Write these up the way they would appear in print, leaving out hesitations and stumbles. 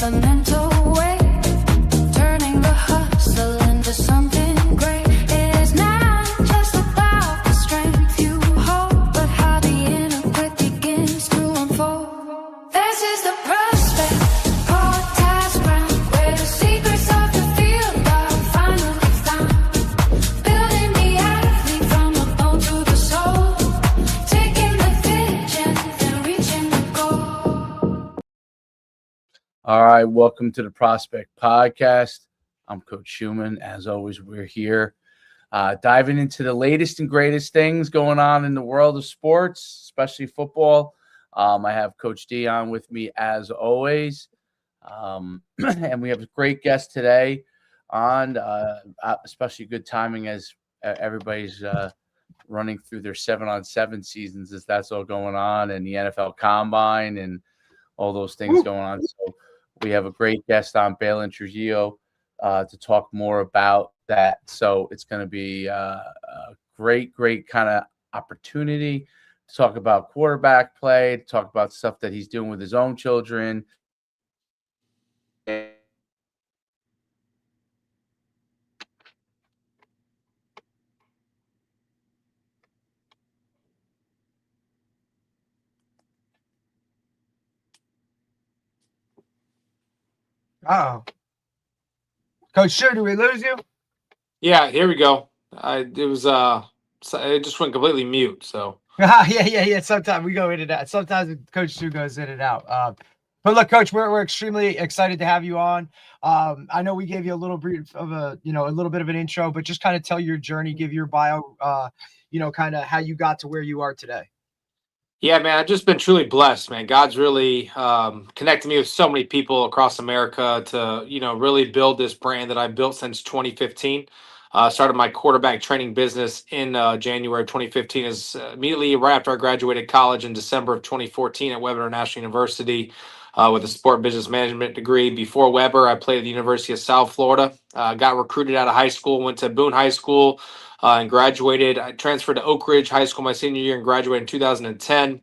the mental weight, turning the hustle into something great. It is not just about the strength you hold, but how the inner grip begins to unfold. This is the prospect podcast ground, where the secrets of the field are finally found. Building the athlete from the bone to the soul, taking the vision and reaching the goal. All right, welcome to the Prospect Podcast. I'm Coach Schumann. As always, we're here diving into the latest and greatest things going on in the world of sports, especially football. I have Coach Dion with me as always, and we have a great guest today on, especially good timing as everybody's running through their 7-on-7 seasons as that's all going on, and the NFL Combine and all those things going on. So we have a great guest on, Baylin Trujillo, to talk more about that. So it's going to be a great kind of opportunity to talk about quarterback play, to talk about stuff that he's doing with his own children. Oh, Coach, sure, did we lose you? Yeah, here we go. It just went completely mute. So Yeah. Sometimes we go in and out. Sometimes Coach Sue goes in and out. But look, Coach, we're extremely excited to have you on. I know we gave you a little brief of a little bit of an intro, but just kind of tell your journey, give your bio, kind of how you got to where you are today. yeah, man, I've just been truly blessed, man. God's really connected me with so many people across America to really build this brand that I've built since 2015. Started my quarterback training business in January 2015, is immediately right after I graduated college in December of 2014 at Webber International University with a sport business management degree. Before Webber, I played at the University of South Florida. Got recruited out of high school, went to Boone High School and graduated. I transferred to Oak Ridge High School my senior year and graduated in 2010.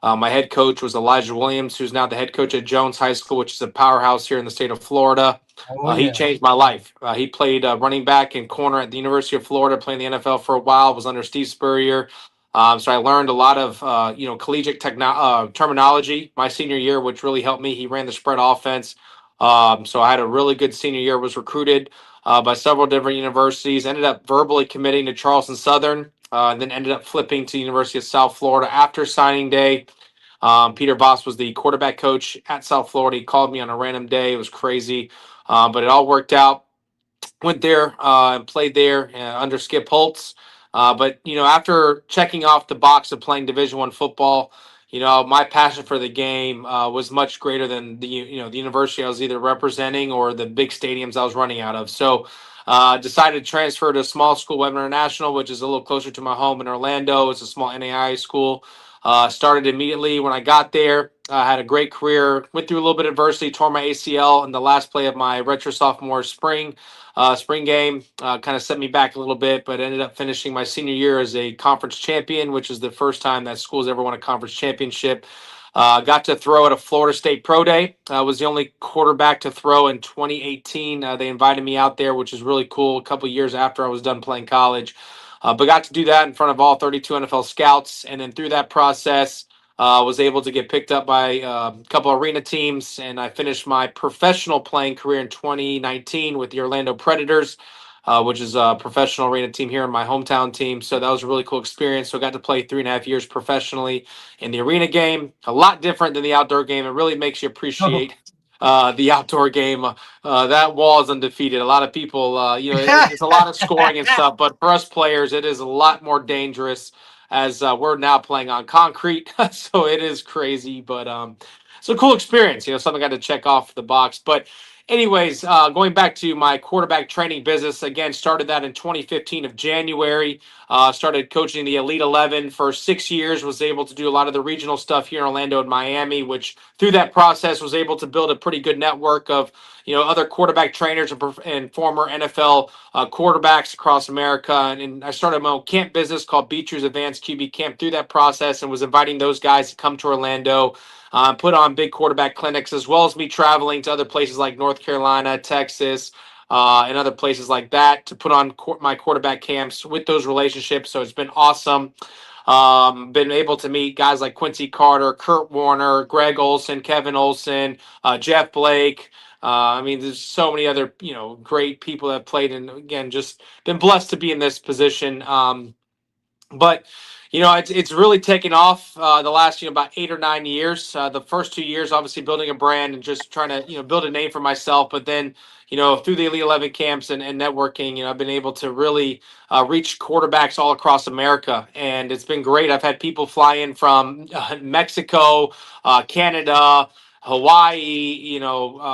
My head coach was Elijah Williams, who's now the head coach at Jones High School, which is a powerhouse here in the state of Florida. He changed my life. He played running back and corner at the University of Florida, playing the NFL for a while, was under Steve Spurrier. So I learned a lot of, collegiate terminology my senior year, which really helped me. He ran the spread offense. So I had a really good senior year, was recruited by several different universities, ended up verbally committing to Charleston Southern, and then ended up flipping to the University of South Florida after signing day. Peter Voss was the quarterback coach at South Florida. He called me on a random day. It was crazy, but it all worked out. Went there and played there under Skip Holtz. But after checking off the box of playing Division I football, my passion for the game was much greater than the university I was either representing or the big stadiums I was running out of. So decided to transfer to a small school, Webber International, which is a little closer to my home in Orlando. It's a small NAI school. Started immediately when I got there. Had a great career. Went through a little bit of adversity. Tore my ACL in the last play of my retro sophomore spring game. Kind of set me back a little bit, but ended up finishing my senior year as a conference champion, which is the first time that school's ever won a conference championship. Got to throw at a Florida State Pro Day. I was the only quarterback to throw in 2018. They invited me out there, which is really cool. A couple years after I was done playing college. But got to do that in front of all 32 NFL scouts. And then through that process, was able to get picked up by a couple arena teams. And I finished my professional playing career in 2019 with the Orlando Predators, which is a professional arena team here in my hometown team. So that was a really cool experience. So I got to play 3.5 years professionally in the arena game. A lot different than the outdoor game. It really makes you appreciate the outdoor game. That wall is undefeated. A lot of people, it's a lot of scoring and stuff, but for us players, it is a lot more dangerous as we're now playing on concrete. So it is crazy, but it's a cool experience, something I got to check off the box. But anyways, going back to my quarterback training business, again, started that in 2015 of January. Started coaching the Elite 11 for 6 years, was able to do a lot of the regional stuff here in Orlando and Miami, which through that process was able to build a pretty good network of, other quarterback trainers and former NFL quarterbacks across America. And I started my own camp business called Beatrice Advanced QB Camp through that process, and was inviting those guys to come to Orlando, put on big quarterback clinics, as well as me traveling to other places like North Carolina, Texas, and other places like that to put on my quarterback camps with those relationships. So it's been awesome. Been able to meet guys like Quincy Carter, Kurt Warner, Greg Olson, Kevin Olson, Jeff Blake. I mean, there's so many other, great people that have played, and again, just been blessed to be in this position. But it's really taken off the last about 8 or 9 years. The first 2 years, obviously building a brand and just trying to build a name for myself. But then through the Elite 11 camps and networking, I've been able to really reach quarterbacks all across America, and it's been great. I've had people fly in from Mexico, Canada, Hawaii,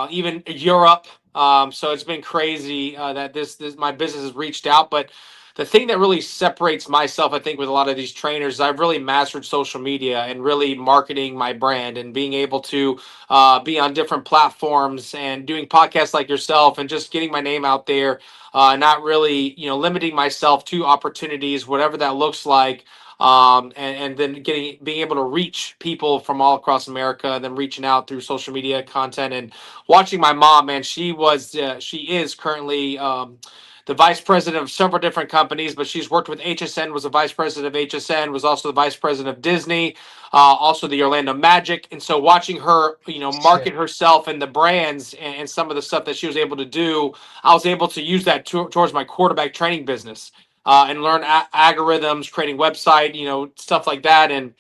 even Europe. So it's been crazy that this my business has reached out. But the thing that really separates myself, I think, with a lot of these trainers, I've really mastered social media and really marketing my brand and being able to be on different platforms and doing podcasts like yourself and just getting my name out there, not really, limiting myself to opportunities, whatever that looks like. And then being able to reach people from all across America, and then reaching out through social media content and watching my mom, man, she is currently, the vice president of several different companies, but she's worked with HSN, was the vice president of HSN, was also the vice president of Disney, also the Orlando Magic. And so watching her, market herself and the brands and some of the stuff that she was able to do, I was able to use that towards my quarterback training business, and learn algorithms, creating website, stuff like that. And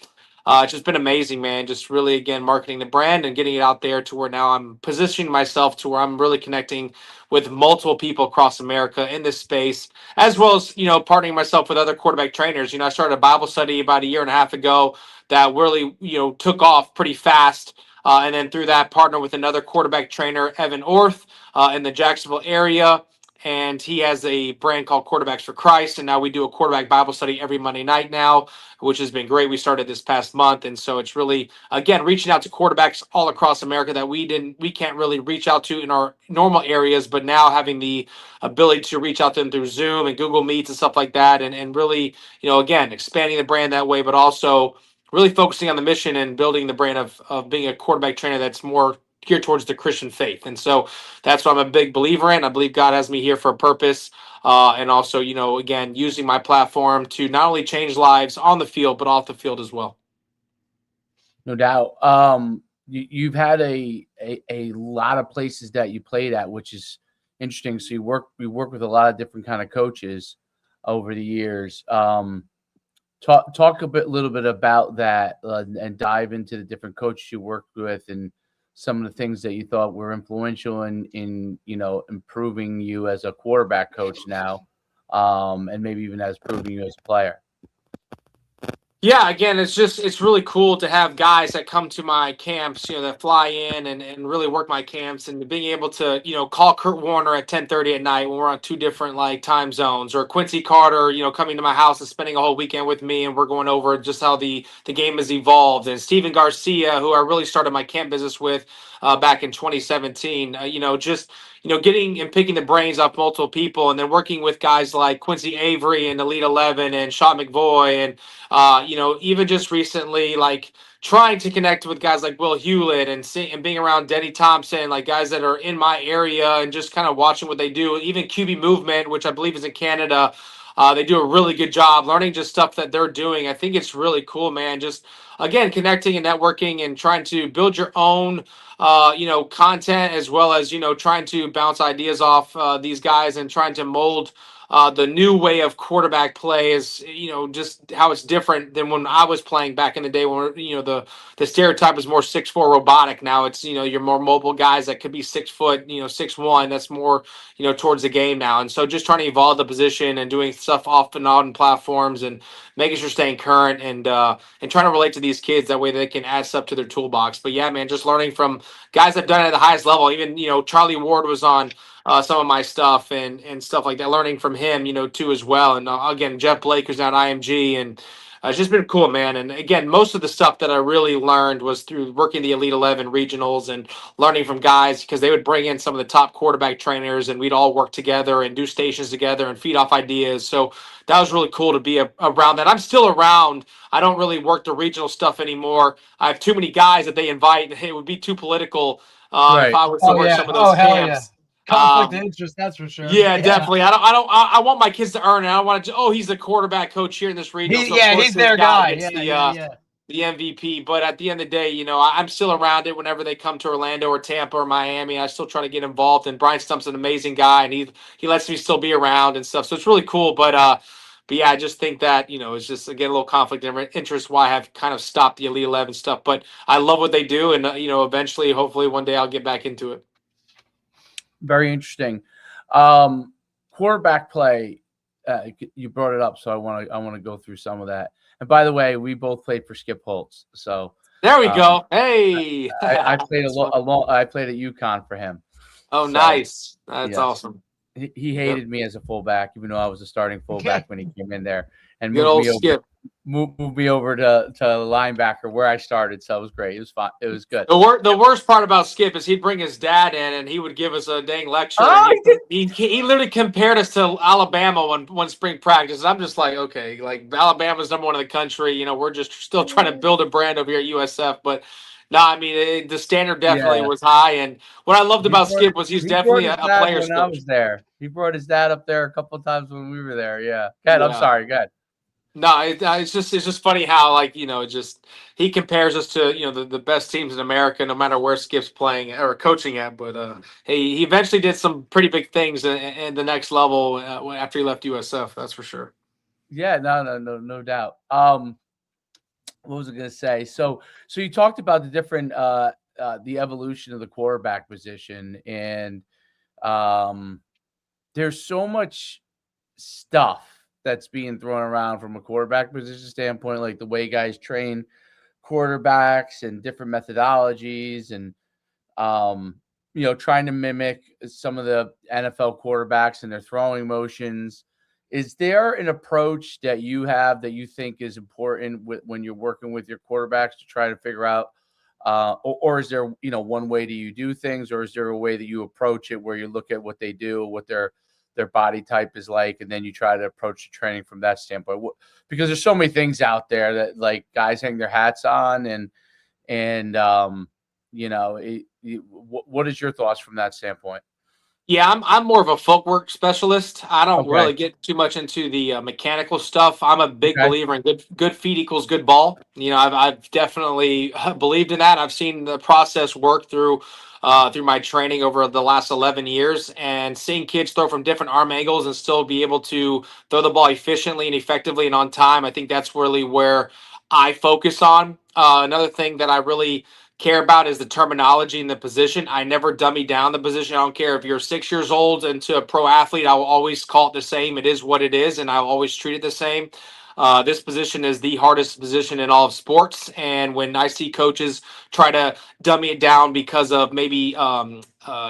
it's just been amazing, man. Just really, again, marketing the brand and getting it out there to where now I'm positioning myself to where I'm really connecting with multiple people across America in this space, as well as, partnering myself with other quarterback trainers. I started a Bible study about a year and a half ago that really, took off pretty fast. And then through that, partner with another quarterback trainer, Evan Orth, in the Jacksonville area. And he has a brand called Quarterbacks for Christ. And now we do a quarterback Bible study every Monday night now, which has been great. We started this past month. And so it's really, again, reaching out to quarterbacks all across America that we can't really reach out to in our normal areas, but now having the ability to reach out to them through Zoom and Google Meets and stuff like that. And really, again, expanding the brand that way, but also really focusing on the mission and building the brand of being a quarterback trainer that's more geared towards the Christian faith. And so that's what I'm a big believer in. I believe God has me here for a purpose. And also, again, using my platform to not only change lives on the field, but off the field as well. No doubt. You've had a lot of places that you played at, which is interesting. So you work with a lot of different kind of coaches over the years. Talk little bit about that, and dive into the different coaches you worked with and some of the things that you thought were influential in improving you as a quarterback coach now, and maybe even as improving you as a player. Yeah, again, it's really cool to have guys that come to my camps, that fly in and really work my camps, and being able to, call Kurt Warner at 10:30 at night when we're on two different time zones, or Quincy Carter, coming to my house and spending a whole weekend with me, and we're going over just how the game has evolved. And Steven Garcia, who I really started my camp business with back in 2017, getting and picking the brains off multiple people, and then working with guys like Quincy Avery and Elite 11 and Sean McVoy, and even just recently, trying to connect with guys like Will Hewlett and being around Denny Thompson, guys that are in my area, and just kind of watching what they do. Even QB Movement, which I believe is in Canada, they do a really good job learning just stuff that they're doing. I think it's really cool, man. Just, again, connecting and networking and trying to build your own content, as well as trying to bounce ideas off these guys and trying to mold the new way of quarterback play is, just how it's different than when I was playing back in the day when, the stereotype is more 6'4" robotic. Now it's, you're more mobile guys that could be 6 foot, 6'1". That's more, towards the game now. And so just trying to evolve the position and doing stuff off and on platforms and making sure staying current and trying to relate to these kids that way they can add stuff to their toolbox. But yeah, man, just learning from guys that've done it at the highest level. Even, Charlie Ward was on some of my stuff and stuff like that, learning from him, too, as well. And again, Jeff Blake, who's now at IMG, and it's just been cool, man. And again, most of the stuff that I really learned was through working the Elite 11 regionals and learning from guys, because they would bring in some of the top quarterback trainers and we'd all work together and do stations together and feed off ideas. So that was really cool to be around that. I'm still around. I don't really work the regional stuff anymore. I have too many guys that they invite. It would be too political if Right. I was to work some of those Hell yeah. camps. Conflict of interest, that's for sure. Yeah, definitely. I want my kids to earn it. I don't want to. Oh, he's the quarterback coach here in this region. He's their guy. The MVP. But at the end of the day, I'm still around it whenever they come to Orlando or Tampa or Miami. I still try to get involved. And Brian Stump's an amazing guy, and he lets me still be around and stuff. So it's really cool. But yeah, I just think that, it's just, again, a little conflict of interest why I've kind of stopped the Elite 11 stuff. But I love what they do. And, eventually, hopefully one day I'll get back into it. Very interesting. Quarterback play, you brought it up, so I want to go through some of that. And by the way, we both played for Skip Holtz, so there we go. Hey, I played I played at UConn for him. Oh, so, nice. That's awesome. He hated me as a fullback, even though I was a starting fullback when he came in there, and moved me over to linebacker where I started. So it was great. It was fun. It was good. The worst part about Skip is he'd bring his dad in and he would give us a dang lecture. Oh, he literally compared us to Alabama one spring practice. I'm just like, okay, like Alabama's number one in the country. We're just still trying to build a brand over here at USF, but. No, I mean the standard definitely was high, and what I loved about Skip was he's definitely a player's coach. I was there. He brought his dad up there a couple of times when we were there. Yeah. Good. I'm sorry. Good. No, it's just funny how he compares us to the best teams in America, no matter where Skip's playing or coaching at. But he eventually did some pretty big things in the next level after he left USF. That's for sure. Yeah. No doubt. What was I going to say? So you talked about the different, the evolution of the quarterback position, and there's so much stuff that's being thrown around from a quarterback position standpoint, like the way guys train quarterbacks and different methodologies, and trying to mimic some of the NFL quarterbacks and their throwing motions. Is there an approach that you have that you think is important when you're working with your quarterbacks to try to figure out, or is there, one way do you do things, or is there a way that you approach it where you look at what they do, what their body type is like, and then you try to approach the training from that standpoint? Because there's so many things out there that like guys hang their hats on, and what is your thoughts from that standpoint? Yeah, I'm more of a footwork specialist. I don't really get too much into the mechanical stuff. I'm a big believer in good feet equals good ball. I've definitely believed in that. I've seen the process work through my training over the last 11 years, and seeing kids throw from different arm angles and still be able to throw the ball efficiently and effectively and on time. I think that's really where I focus on. Another thing that I really care about is the terminology in the position. I never dummy down the position. I don't care if you're 6 years old and to a pro athlete, I will always call it the same. It is what it is, and I'll always treat it the same. This position is the hardest position in all of sports, and when I see coaches try to dummy it down because of maybe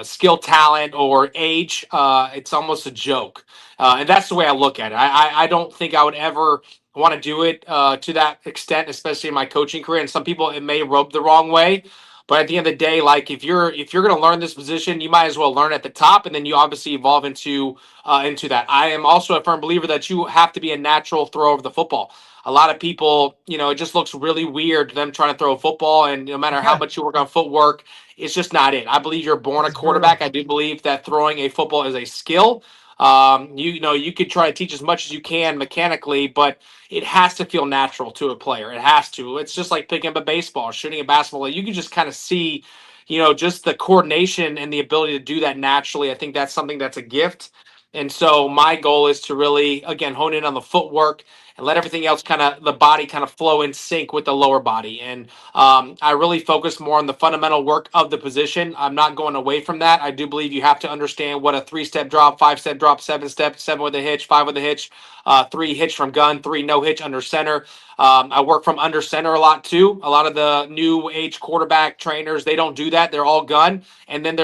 skill, talent, or age, it's almost a joke. And that's the way I look at it. I don't think I would ever want to do it to that extent, especially in my coaching career. And some people, it may rub the wrong way. But at the end of the day, like if you're going to learn this position, you might as well learn at the top, and then you obviously evolve into that. I am also a firm believer that you have to be a natural thrower of the football. A lot of people, it just looks really weird them trying to throw a football, and no matter how much you work on footwork, it's just not it. I believe you're born a quarterback. I do believe that throwing a football is a skill. You could try to teach as much as you can mechanically, but it has to feel natural to a player. It has to. It's just like picking up a baseball or shooting a basketball. You can just kind of see, just the coordination and the ability to do that naturally. I think that's something that's a gift. And so my goal is to really, again, hone in on the footwork and let everything else the body kind of flow in sync with the lower body. And I really focus more on the fundamental work of the position. I'm not going away from that. I do believe you have to understand what a 3-step drop, 5-step drop, 7-step, 7 with a hitch, 5 with a hitch, 3 hitch from gun, 3 no hitch under center. I work from under center a lot too. A lot of the new age quarterback trainers, they don't do that. They're all gun, and then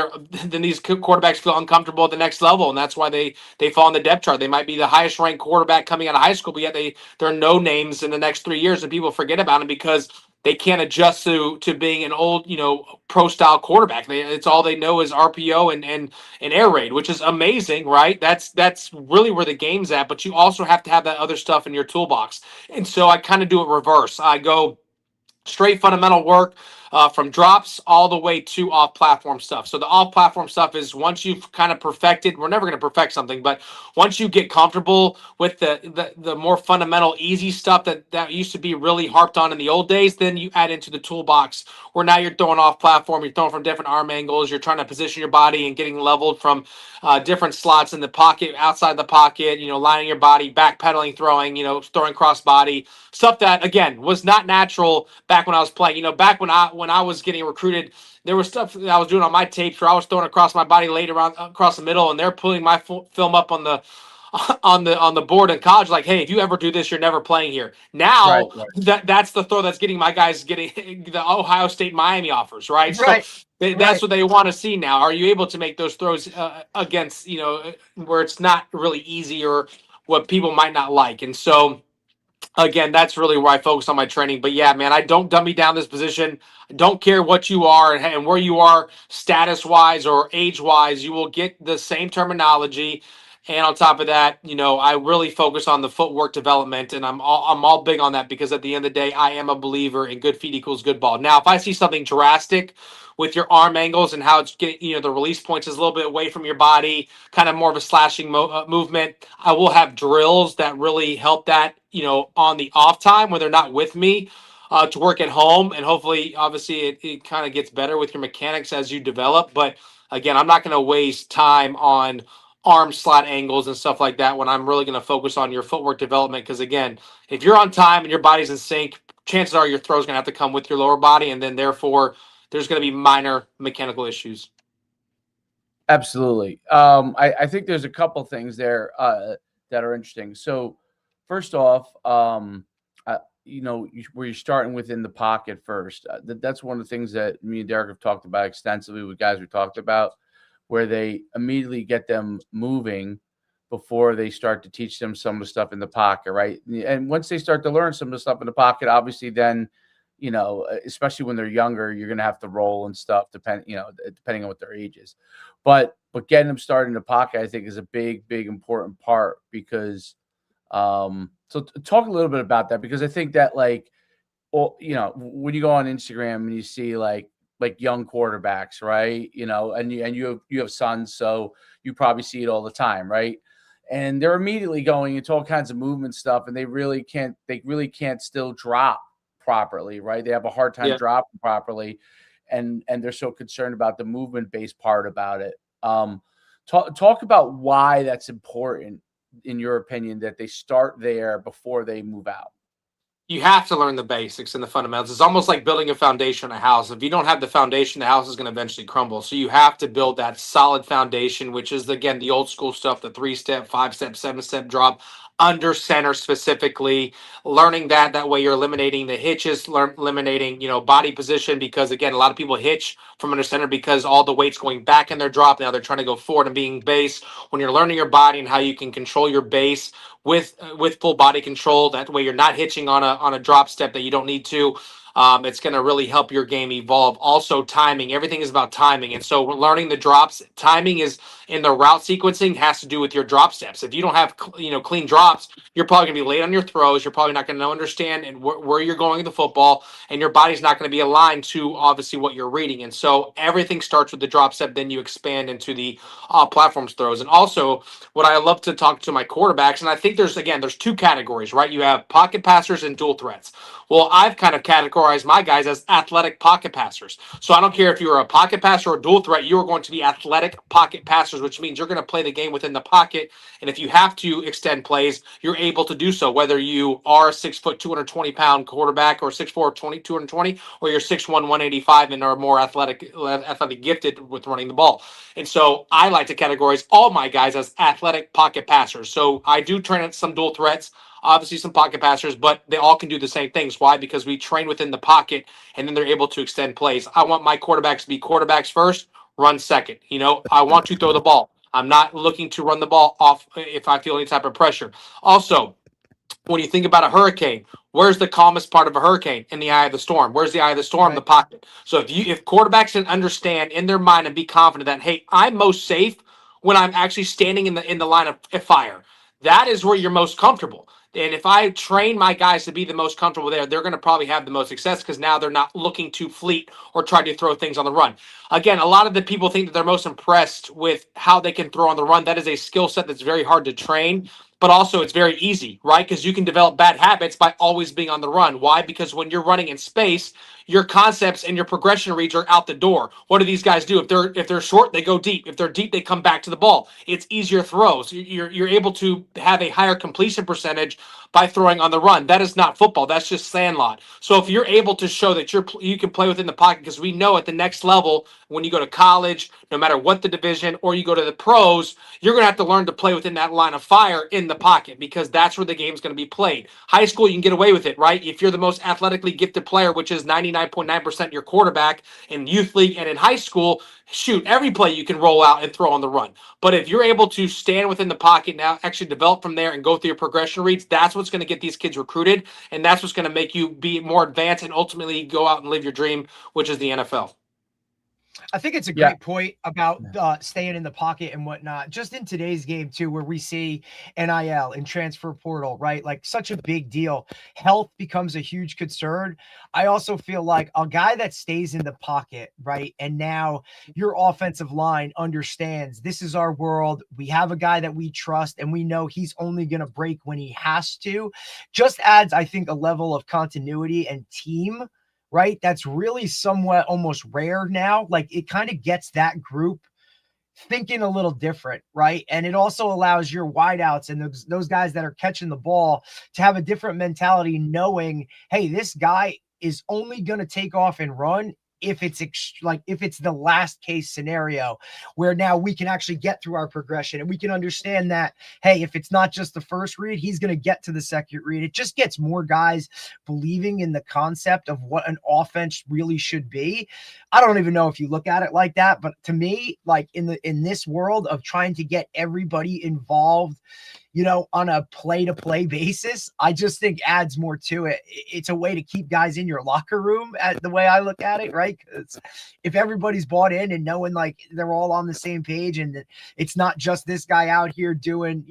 then these quarterbacks feel uncomfortable at the next level, and that's why they fall on the depth chart. They might be the highest ranked quarterback coming out of high school, but yet they're no names in the next 3 years, and people forget about them because they can't adjust to being an old, pro style quarterback. It's all they know is RPO and air raid, which is amazing, right? That's really where the game's at. But you also have to have that other stuff in your toolbox. And so I kind of do it reverse. I go straight fundamental work from drops all the way to off-platform stuff. So the off-platform stuff is once you've kind of perfected, we're never going to perfect something, but once you get comfortable with the more fundamental, easy stuff that used to be really harped on in the old days, then you add into the toolbox where now you're throwing off-platform, you're throwing from different arm angles, you're trying to position your body and getting leveled from different slots in the pocket, outside the pocket, lining your body, backpedaling, throwing, throwing cross body, stuff that, again, was not natural back when I was playing. Back when I was getting recruited, there was stuff that I was doing on my tapes where I was throwing across my body late around across the middle, and they're putting my film up on the board in college. Like, hey, if you ever do this, you're never playing here. Now Right. that's the throw that's getting my guys getting the Ohio State Miami offers, right? Right. So that's what they want to see now. Are you able to make those throws against where it's not really easy or what people might not like? And so again, that's really where I focus on my training. But yeah, man, I don't dummy down this position. I don't care what you are and where you are status wise or age wise, you will get the same terminology. And on top of that, I really focus on the footwork development, and I'm all big on that because at the end of the day, I am a believer in good feet equals good ball. Now, if I see something drastic with your arm angles and how it's getting, the release points is a little bit away from your body, kind of more of a slashing movement, I will have drills that really help that, on the off time when they're not with me. To work at home, and hopefully, obviously, it kind of gets better with your mechanics as you develop. But again, I'm not going to waste time on arm slot angles and stuff like that when I'm really going to focus on your footwork development. Because again, if you're on time and your body's in sync, chances are your throw's going to have to come with your lower body, and then therefore there's going to be minor mechanical issues. Absolutely. I think there's a couple things there that are interesting. So first off, where you're starting within the pocket first. That's one of the things that me and Derek have talked about extensively with guys we talked about, where they immediately get them moving before they start to teach them some of the stuff in the pocket, right? And once they start to learn some of the stuff in the pocket, obviously then, especially when they're younger, you're going to have to roll and stuff, depending on what their age is. But getting them started in the pocket, I think, is a big, big, important part because so talk a little bit about that, because I think that when you go on Instagram and you see like young quarterbacks, right? And you have sons, so you probably see it all the time, right? And they're immediately going into all kinds of movement stuff, and they really can't still drop properly, right? They have a hard time dropping properly, and they're so concerned about the movement based part about it. Talk about why that's important in your opinion, that they start there before they move out. You have to learn the basics and the fundamentals. It's almost like building a foundation on a house. If you don't have the foundation, the house is going to eventually crumble. So you have to build that solid foundation, which is, again, the old school stuff, the 3-step, 5-step, 7-step drop, under center specifically, learning that way you're eliminating the hitches, eliminating, body position, because again, a lot of people hitch from under center because all the weight's going back in their drop. Now they're trying to go forward and being base. When you're learning your body and how you can control your base with full body control, that way you're not hitching on a drop step that you don't need to. It's going to really help your game evolve. Also, timing. Everything is about timing. And so learning the drops, timing is in the route sequencing has to do with your drop steps. If you don't have, clean drops, you're probably going to be late on your throws. You're probably not going to understand and where you're going with the football, and your body's not going to be aligned to obviously what you're reading. And so everything starts with the drop step, then you expand into the platforms throws. And also, what I love to talk to my quarterbacks, and I think there's 2 categories, right? You have pocket passers and dual threats. Well, I've kind of categorized categorize my guys as athletic pocket passers. So I don't care if you're a pocket passer or a dual threat, you are going to be athletic pocket passers, which means you're going to play the game within the pocket. And if you have to extend plays, you're able to do so, whether you are a 6 foot, 220-pound quarterback or 6'4", 220, or you're 6'1", 185 and are more athletic gifted with running the ball. And so I like to categorize all my guys as athletic pocket passers. So I do train some dual threats, obviously some pocket passers, but they all can do the same things. Why? Because we train within the pocket and then they're able to extend plays. I want my quarterbacks to be quarterbacks first, run second. I want to throw the ball. I'm not looking to run the ball off if I feel any type of pressure. Also, when you think about a hurricane, where's the calmest part of a hurricane? In the eye of the storm. Where's the eye of the storm? Right. The pocket. So if quarterbacks can understand in their mind and be confident that, hey, I'm most safe when I'm actually standing in the line of fire, that is where you're most comfortable. And if I train my guys to be the most comfortable there, they're going to probably have the most success because now they're not looking to fleet or try to throw things on the run. Again, a lot of the people think that they're most impressed with how they can throw on the run. That is a skill set that's very hard to train, but also it's very easy, right? Because you can develop bad habits by always being on the run. Why? Because when you're running in space, your concepts and your progression reads are out the door. What do these guys do? If they're short, they go deep. If they're deep, they come back to the ball. It's easier throws. You're able to have a higher completion percentage by throwing on the run. That is not football. That's just sandlot. So if you're able to show that you can play within the pocket, because we know at the next level, when you go to college, no matter what the division, or you go to the pros, you're going to have to learn to play within that line of fire in the pocket because that's where the game's going to be played. High school, you can get away with it, right? If you're the most athletically gifted player, which is 99.9% your quarterback in youth league and in high school, shoot, every play you can roll out and throw on the run. But if you're able to stand within the pocket now, actually develop from there and go through your progression reads, that's what's going to get these kids recruited, and that's what's going to make you be more advanced and ultimately go out and live your dream, which is the NFL. I think it's a great point about staying in the pocket and whatnot. Just in today's game too, where we see NIL and transfer portal, right? Like such a big deal. Health becomes a huge concern. I also feel like a guy that stays in the pocket, right? And now your offensive line understands this is our world. We have a guy that we trust and we know he's only going to break when he has to. Just adds, I think, a level of continuity and team, right? That's really somewhat almost rare now. Like it kind of gets that group thinking a little different, right? And it also allows your wideouts and those guys that are catching the ball to have a different mentality, knowing, hey, this guy is only going to take off and run if it's the last case scenario where now we can actually get through our progression and we can understand that, hey, if it's not just the first read, he's going to get to the second read. It just gets more guys believing in the concept of what an offense really should be. I don't even know if you look at it like that, but to me, like in this world of trying to get everybody involved, on a play-to-play basis, I just think adds more to it. It's a way to keep guys in your locker room at the way I look at it, right? Because if everybody's bought in and knowing like they're all on the same page and it's not just this guy out here doing,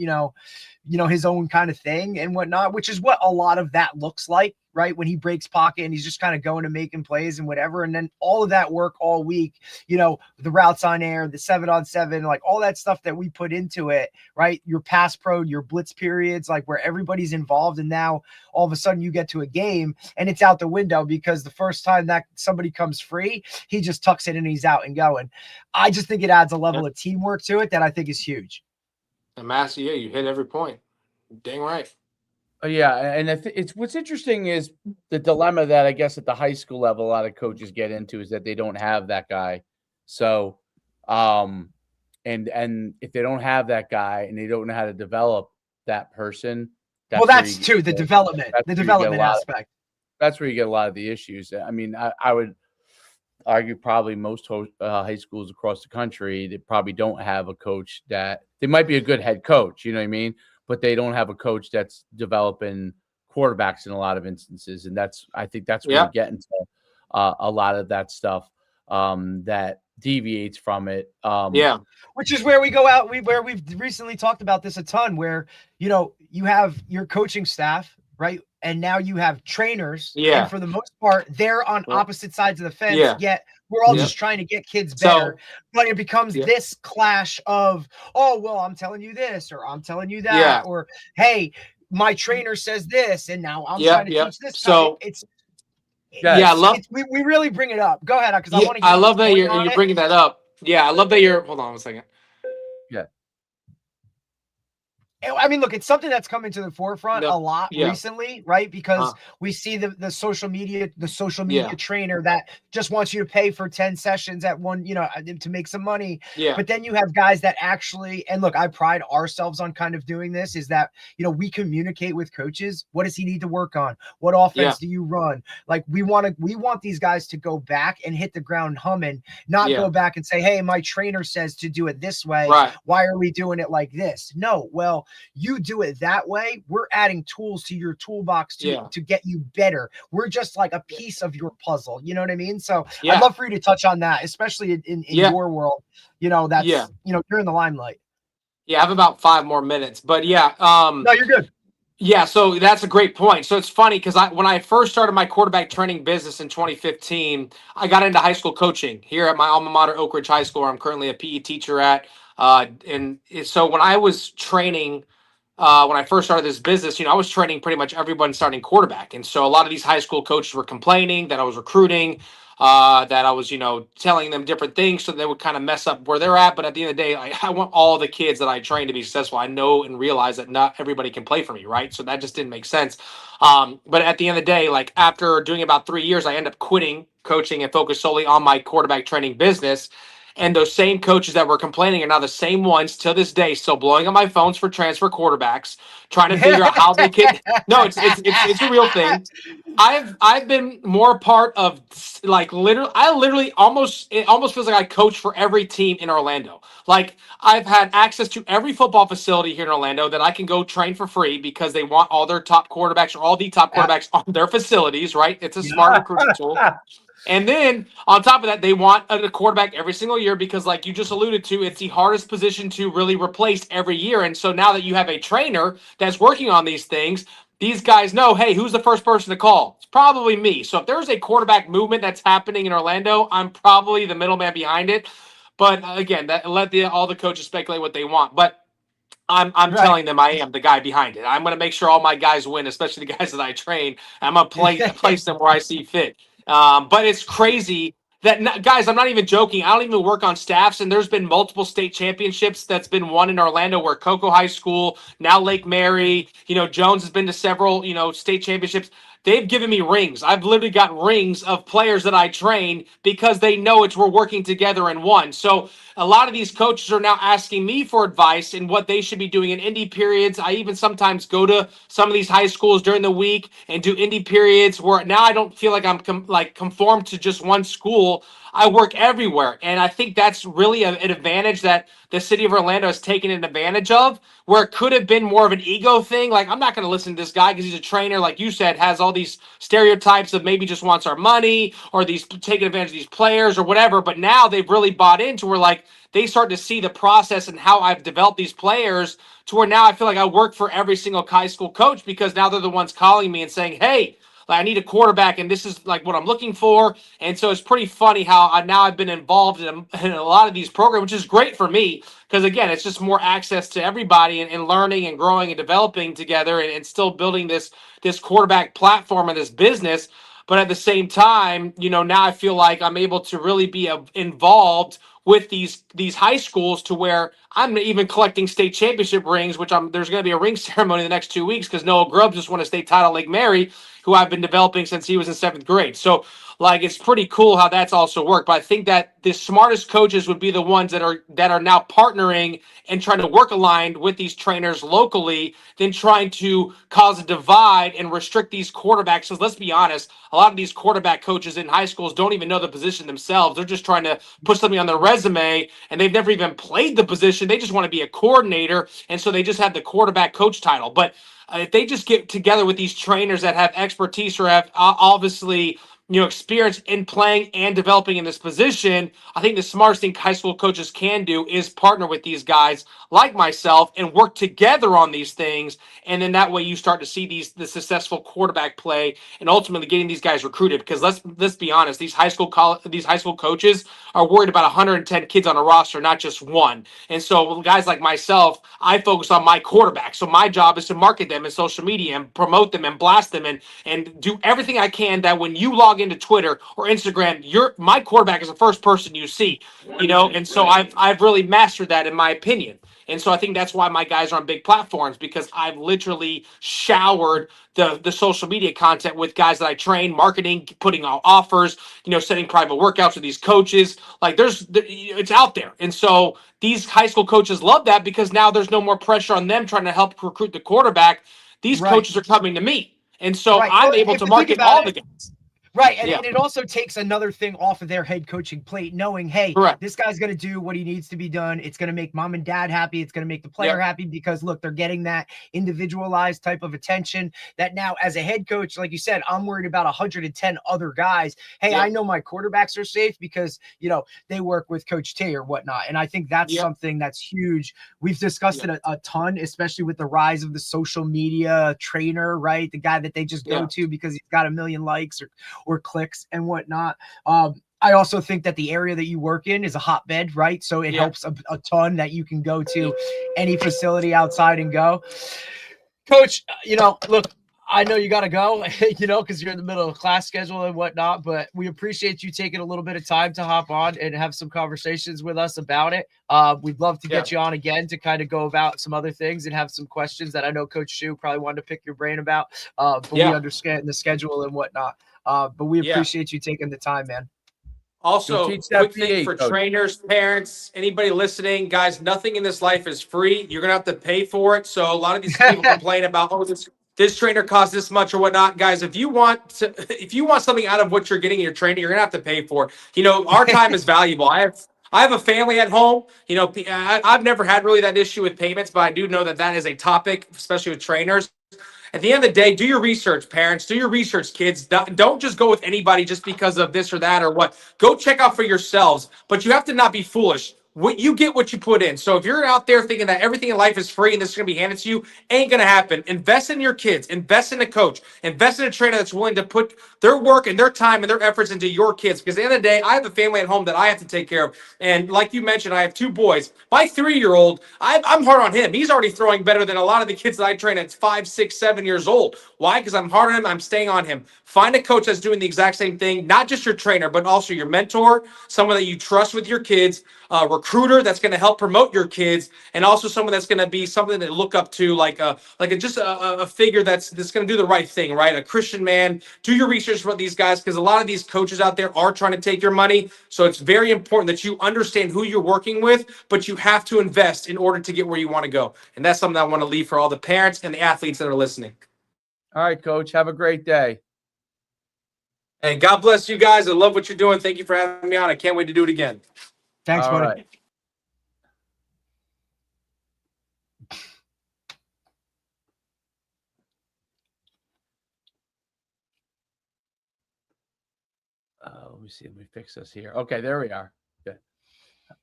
his own kind of thing and whatnot, which is what a lot of that looks like, right? When he breaks pocket and he's just kind of going and making plays and whatever. And then all of that work all week, the routes on air, the 7-on-7, like all that stuff that we put into it, right? Your pass pro, your blitz periods, like where everybody's involved. And now all of a sudden you get to a game and it's out the window because the first time that somebody comes free, he just tucks it and he's out and going. I just think it adds a level of teamwork to it that I think is huge. And Massey, you hit every point. Dang right. Yeah, and it's what's interesting is the dilemma that I guess at the high school level a lot of coaches get into is that they don't have that guy. So, and if they don't have that guy and they don't know how to develop that person, that's the development aspect. That's where you get a lot of the issues. I mean, I would argue probably most high schools across the country, they probably don't have a coach that they might be a good head coach, you know what I mean? But they don't have a coach that's developing quarterbacks in a lot of instances. And I think that's where you get into a lot of that stuff that deviates from it. Which is where we go out, where we've recently talked about this a ton, where, you have your coaching staff, right? And now you have trainers. Yeah. And for the most part, they're on opposite sides of the fence. Yet we're all just trying to get kids better. But it becomes this clash of, oh, well, I'm telling you this, or I'm telling you that, or, hey, my trainer says this, and now I'm trying to teach this. So Yeah, I love. We really bring it up. Go ahead, because I Yeah, want to I hear love your that point on you're it. bringing that up. Yeah, I love that you're. Hold on 1 second. Yeah. I mean, look, it's something that's come into the forefront No, a lot yeah, recently, right? Because uh, we see the social media yeah, trainer that just wants you to pay for 10 sessions at one, to make some money. yeah, But then you have guys that actually, and look, I pride ourselves on kind of doing this, is that, we communicate with coaches. What does he need to work on? What yeah, offense do you run? Like we want these guys to go back and hit the ground humming, not yeah. go back and say, hey, my trainer says to do it this way. Right. Why are we doing it like this? No, well, you do it that way, we're adding tools to your toolbox Yeah. to get you better. We're just like a piece of your puzzle. You know what I mean? So I'd Yeah. love for you to touch on that, especially in Yeah. your world, that's, Yeah. you're in the limelight. Yeah. I have about 5 more minutes, but yeah. No, you're good. Yeah, so that's a great point. So it's funny because when I first started my quarterback training business in 2015, I got into high school coaching here at my alma mater, Oak Ridge High School, where I'm currently a PE teacher at. And so when I was training, when I first started this business, I was training pretty much everyone starting quarterback. And so a lot of these high school coaches were complaining that I was recruiting, that I was, telling them different things so they would kind of mess up where they're at. But at the end of the day, I want all the kids that I train to be successful. I know and realize that not everybody can play for me, right? So that just didn't make sense. But at the end of the day, like after doing about 3 years, I ended up quitting coaching and focus solely on my quarterback training business. And those same coaches that were complaining are now the same ones to this day, still blowing up my phones for transfer quarterbacks, trying to figure out how they can. No, it's a real thing. I've been more part of like literally it almost feels like I coach for every team in Orlando. Like I've had access to every football facility here in Orlando that I can go train for free because they want all their top quarterbacks or all the top quarterbacks on their facilities, right? It's a smart recruiting tool. And then on top of that, they want a quarterback every single year because, like you just alluded to, it's the hardest position to really replace every year. And so now that you have a trainer that's working on these things, these guys know, hey, who's the first person to call? It's probably me. So if there's a quarterback movement that's happening in Orlando, I'm probably the middleman behind it. But again, let all the coaches speculate what they want. But I'm Right. telling them I am the guy behind it. I'm going to make sure all my guys win, especially the guys that I train. I'm going to place them where I see fit. But it's crazy that guys, I'm not even joking. I don't even work on staffs, and there's been multiple state championships that's been won in Orlando, where Cocoa High School, now Lake Mary, Jones has been to several, state championships. They've given me rings. I've literally got rings of players that I train because they know we're working together in one. So a lot of these coaches are now asking me for advice in what they should be doing in indie periods. I even sometimes go to some of these high schools during the week and do indie periods where now I don't feel like I'm conformed to just one school. I work everywhere. And I think that's really an advantage that the city of Orlando has taken advantage of, where it could have been more of an ego thing. Like, I'm not going to listen to this guy because he's a trainer, like you said, has all these stereotypes of maybe just wants our money or these taking advantage of these players or whatever. But now they've really bought into where like they start to see the process and how I've developed these players to where now I feel like I work for every single high school coach because now they're the ones calling me and saying, hey, I need a quarterback, and this is like what I'm looking for. And so it's pretty funny how I've been involved in a lot of these programs, which is great for me because, again, it's just more access to everybody and learning and growing and developing together and still building this quarterback platform and this business. But at the same time, now I feel like I'm able to really be involved with these high schools to where I'm even collecting state championship rings, which there's going to be a ring ceremony in the next 2 weeks because Noah Grubbs just won a state title at Lake Mary, who I've been developing since he was in 7th grade. So like it's pretty cool how that's also worked. But I think that the smartest coaches would be the ones that are now partnering and trying to work aligned with these trainers locally than trying to cause a divide and restrict these quarterbacks. Because let's be honest, a lot of these quarterback coaches in high schools don't even know the position themselves. They're just trying to put something on their resume and they've never even played the position. They just want to be a coordinator. And so they just have the quarterback coach title. But if they just get together with these trainers that have expertise or have obviously experience in playing and developing in this position, I think the smartest thing high school coaches can do is partner with these guys like myself and work together on these things. And then that way you start to see the successful quarterback play and ultimately getting these guys recruited. Because let's be honest, these high school coaches are worried about 110 kids on a roster, not just one. And so guys like myself, I focus on my quarterback. So my job is to market them in social media and promote them and blast them and do everything I can that when you log log into Twitter or Instagram, my quarterback is the first person you see, and so I've really mastered that in my opinion. And so I think that's why my guys are on big platforms, because I've literally showered the social media content with guys that I train, marketing, putting out offers, setting private workouts with these coaches. Like it's out there. And so these high school coaches love that, because now there's no more pressure on them trying to help recruit the quarterback. These Right. coaches are coming to me. And so Right. I'm Well, able if to you think market about all it, the guys. right. And, Yeah. and it also takes another thing off of their head coaching plate, knowing, hey, Correct. this guy's going to do what he needs to be done. It's going to make mom and dad happy. It's going to make the player Yep. happy, because look, they're getting that individualized type of attention that now, as a head coach, like you said, I'm worried about 110 other guys. Hey, Yep. I know my quarterbacks are safe because, they work with Coach T or whatnot. And I think that's Yep. something that's huge. We've discussed it a ton, especially with the rise of the social media trainer, right? The guy that they just go Yeah. to because he's got a million likes or clicks and whatnot. I also think that the area that you work in is a hotbed, right? So it helps a ton that you can go to any facility outside and go. Coach, look, I know you got to go, because you're in the middle of a class schedule and whatnot, but we appreciate you taking a little bit of time to hop on and have some conversations with us about it. We'd love to get you on again to kind of go about some other things and have some questions that I know Coach Shu probably wanted to pick your brain about, but we understand the schedule and whatnot. But we appreciate you taking the time, man. Also, teach that quick thing PA, for coach. trainers, parents, anybody listening, guys, nothing in this life is free. You're going to have to pay for it. So a lot of these people complain about, this trainer costs this much or whatnot. Guys, if you want something out of what you're getting in your training, you're going to have to pay for it. Our time is valuable. I have a family at home. I've never had really that issue with payments, but I do know that is a topic, especially with trainers. At the end of the day, do your research, parents. Do your research, kids. Don't just go with anybody just because of this or that or what. Go check out for yourselves, but you have to not be foolish. You get what you put in. So if you're out there thinking that everything in life is free and this is going to be handed to you, ain't going to happen. Invest in your kids. Invest in a coach. Invest in a trainer that's willing to put their work and their time and their efforts into your kids. Because at the end of the day, I have a family at home that I have to take care of. And like you mentioned, I have 2 boys. My 3-year-old, I'm hard on him. He's already throwing better than a lot of the kids that I train at 5, 6, 7 years old. Why? Because I'm hard on him. I'm staying on him. Find a coach that's doing the exact same thing, not just your trainer, but also your mentor, someone that you trust with your kids, a recruiter that's going to help promote your kids, and also someone that's going to be something to look up to, like a figure that's going to do the right thing, right? A Christian man. Do your research about these guys, because a lot of these coaches out there are trying to take your money. So it's very important that you understand who you're working with, but you have to invest in order to get where you want to go. And that's something I want to leave for all the parents and the athletes that are listening. All right, Coach. Have a great day. And God bless you guys. I love what you're doing. Thank you for having me on. I can't wait to do it again. Thanks, All buddy. right. Let me see. Let me fix this here. Okay, there we are. Good.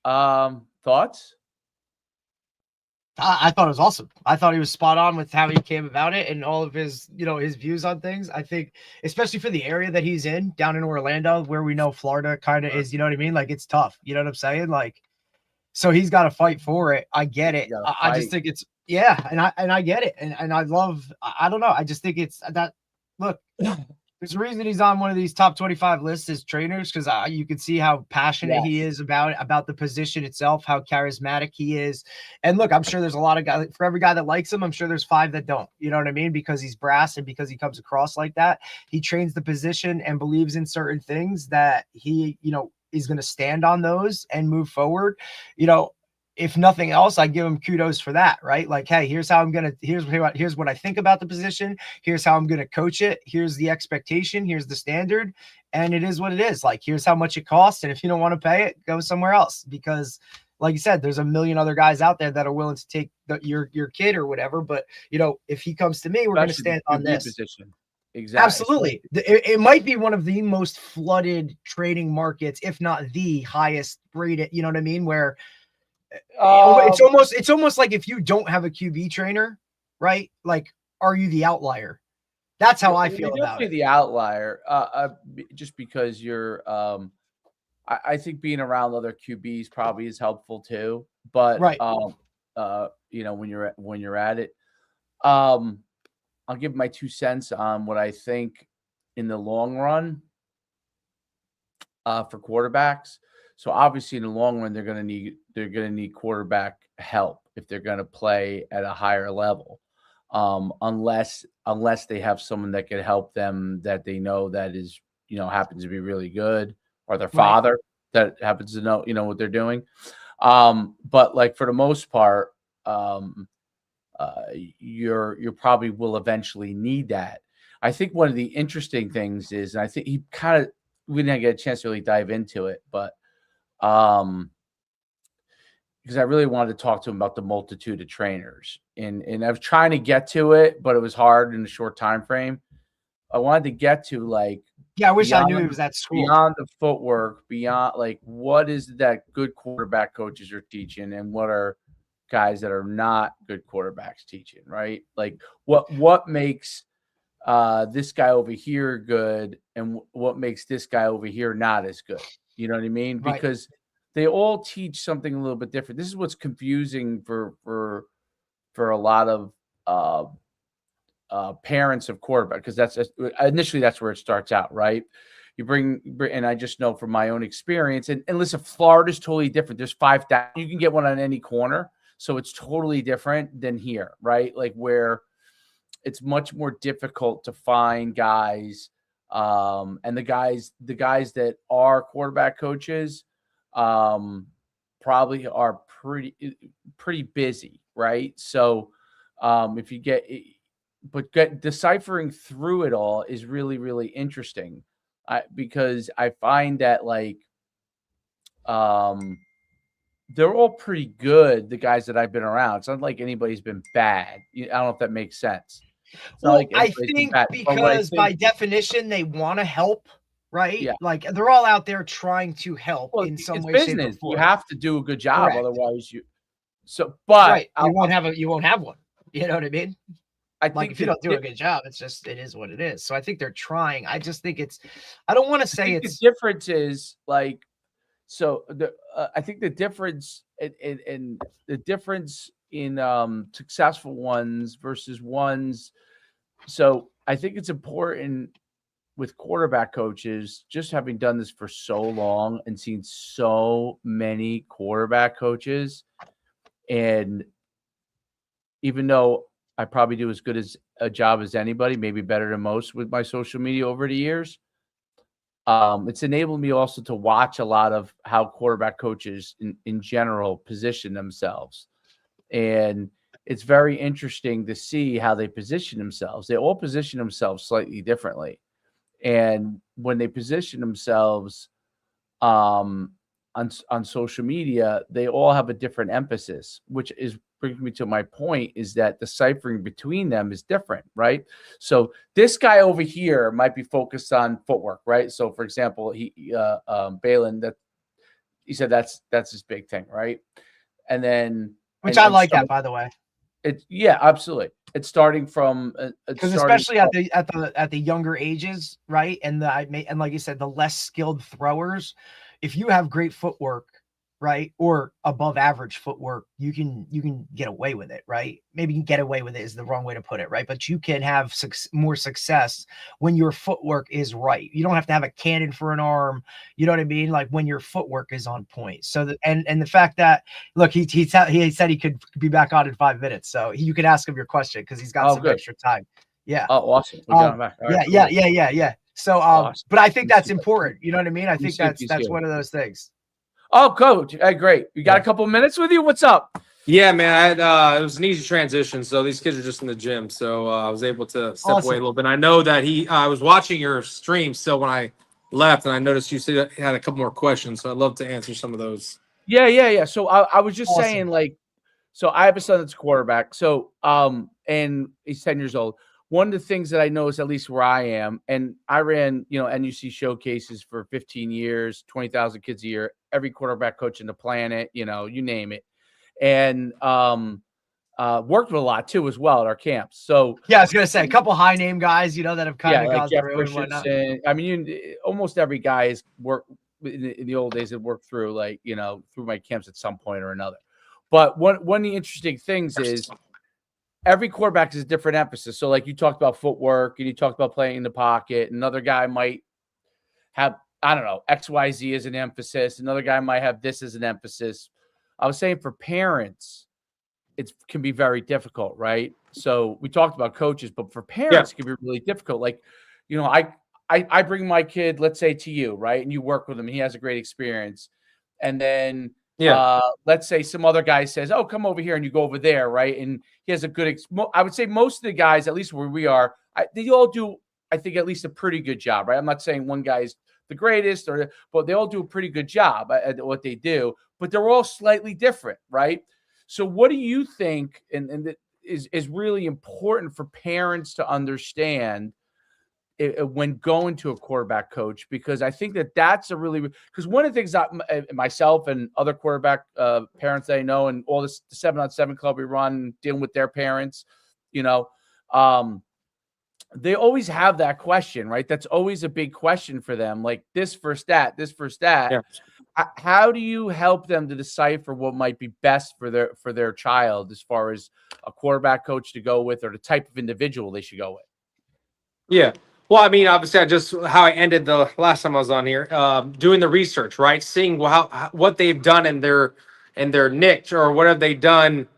Thoughts? I thought it was awesome. I thought he was spot on with how he came about it and all of his, his views on things. I think, especially for the area that he's in down in Orlando, where we know Florida kind of is, you know what I mean? Like, it's tough. You know what I'm saying? Like, so he's got to fight for it. I get it. I just think it's, and I get it. And I love, I don't know. I just think it's that, look, there's a reason he's on one of these top 25 lists as trainers, because you can see how passionate he is about the position itself, how charismatic he is. And look, I'm sure there's a lot of guys, for every guy that likes him, I'm sure there's 5 that don't, you know what I mean? Because he's brass and because he comes across like that. He trains the position and believes in certain things that he, is going to stand on those and move forward. If nothing else, I give him kudos for that, right? Like, hey, here's what I think about the position. Here's how I'm going to coach it. Here's the expectation. Here's the standard. And it is what it is. Like, here's how much it costs. And if you don't want to pay it, go somewhere else. Because like you said, there's a million other guys out there that are willing to take your kid or whatever. But, if he comes to me, we're going to stand on this position. Exactly. Absolutely. It might be one of the most flooded trading markets, if not the highest rated, you know what I mean? Where it's almost like if you don't have a QB trainer, right? Like, are you the outlier? That's how I feel about it. The outlier, just because you're, I think being around other QBs probably is helpful too. But right, when you're at it, I'll give my 2 cents on what I think in the long run. for quarterbacks. So obviously in the long run, they're going to need quarterback help if they're going to play at a higher level. Unless they have someone that could help them that they know that is, happens to be really good, or their father that happens to know, what they're doing. But like for the most part, you probably will eventually need that. I think one of the interesting things is, and I think we didn't get a chance to really dive into it, but because I really wanted to talk to him about the multitude of trainers, and I was trying to get to it, but it was hard in a short time frame. I wanted to get to I wish I knew he was at school. Beyond the footwork, beyond what is that good quarterback coaches are teaching, and what are guys that are not good quarterbacks teaching, right? Like what makes this guy over here good, and what makes this guy over here not as good? You know what I mean? Right. Because they all teach something a little bit different. This is what's confusing for a lot of parents of quarterback, because that's initially that's where it starts out, right? You bring, and I just know from my own experience, and listen, Florida's totally different. There's 5,000. You can get one on any corner, so it's totally different than here, right? Like where it's much more difficult to find guys, and the guys that are quarterback coaches probably are pretty busy, right? So if you deciphering through it all is really, really interesting, because I find that they're all pretty good, the guys that I've been around. It's not like anybody's been bad. I don't know if that makes sense. Well, I think because by definition they want to help, right? Yeah. Like they're all out there trying to help in some way, shape, or form. You have to do a good job, Correct. Otherwise you won't have one. You know what I mean? I think if you don't do a good job, it is what it is. So I think they're trying. I just think I don't want to say it's the difference is I think the difference in successful ones versus ones. So I think it's important with quarterback coaches, just having done this for so long and seen so many quarterback coaches, and even though I probably do as good as a job as anybody, maybe better than most with my social media over the years, it's enabled me also to watch a lot of how quarterback coaches in general position themselves. And it's very interesting to see how they position themselves. They all position themselves slightly differently. And when they position themselves on social media, they all have a different emphasis, which brings me to my point, is that deciphering between them is different, right? So this guy over here might be focused on footwork, right? So for example, Baylin, that he said that's his big thing, right? And then I like that, by the way. Absolutely. It's starting from because especially at the younger ages, right? And like you said, the less skilled throwers, if you have great footwork, right, or above average footwork, you can get away with it, right? Maybe you can get away with it is the wrong way to put it, right? But you can have more success when your footwork is right. You don't have to have a cannon for an arm. You know what I mean? Like when your footwork is on point. So and the fact that, look, he said he could be back on in 5 minutes, so you can ask him your question because he's got some extra time. Yeah. Oh, awesome. We got him back. All right, yeah. So, awesome. But I think that's important. You know what I mean? I think that's one of those things. Oh, coach. Hey, great. You got a couple minutes with you? What's up? Yeah, man. It was an easy transition. So these kids are just in the gym. So I was able to step away a little bit. I know that I was watching your stream still when I left, and I noticed you had a couple more questions. So I'd love to answer some of those. Yeah. So I was just saying, so I have a son that's a quarterback. So, and he's 10 years old. One of the things that I know is, at least where I am, and I ran, NUC showcases for 15 years, 20,000 kids a year, every quarterback coach in the planet, you name it. And worked with a lot too as well at our camps. So yeah, I was gonna say a couple high name guys, that have kind of gone Jeff through and whatnot. I mean, almost every guy has worked in the old days that worked through through my camps at some point or another. But one of the interesting things is every quarterback is a different emphasis. So like you talked about footwork and you talked about playing in the pocket. Another guy might have I don't know, XYZ as an emphasis. Another guy might have this as an emphasis. I was saying for parents, it can be very difficult, right? So we talked about coaches, but for parents, it can be really difficult. Like, you know, I bring my kid, let's say, to you, right? And you work with him and he has a great experience. And then let's say some other guy says, oh, come over here, and you go over there, right? And he has a good I would say most of the guys, at least where we are, they all do, I think, at least a pretty good job, right? I'm not saying one guy's the greatest, but they all do a pretty good job at what they do, but they're all slightly different, right? So what do you think is really important for parents to understand when going to a quarterback coach? Because I think that's a really, because one of the things that myself and other quarterback parents that I know, and all this 7-on-7 club we run, dealing with their parents, you know, they always have that question, right? That's always a big question for them, like this versus that. Yeah. How do you help them to decipher what might be best for their child as far as a quarterback coach to go with, or the type of individual they should go with? Yeah. Well, I mean, obviously, how I ended the last time I was on here, doing the research, right? Seeing what they've done in their niche, or what have they done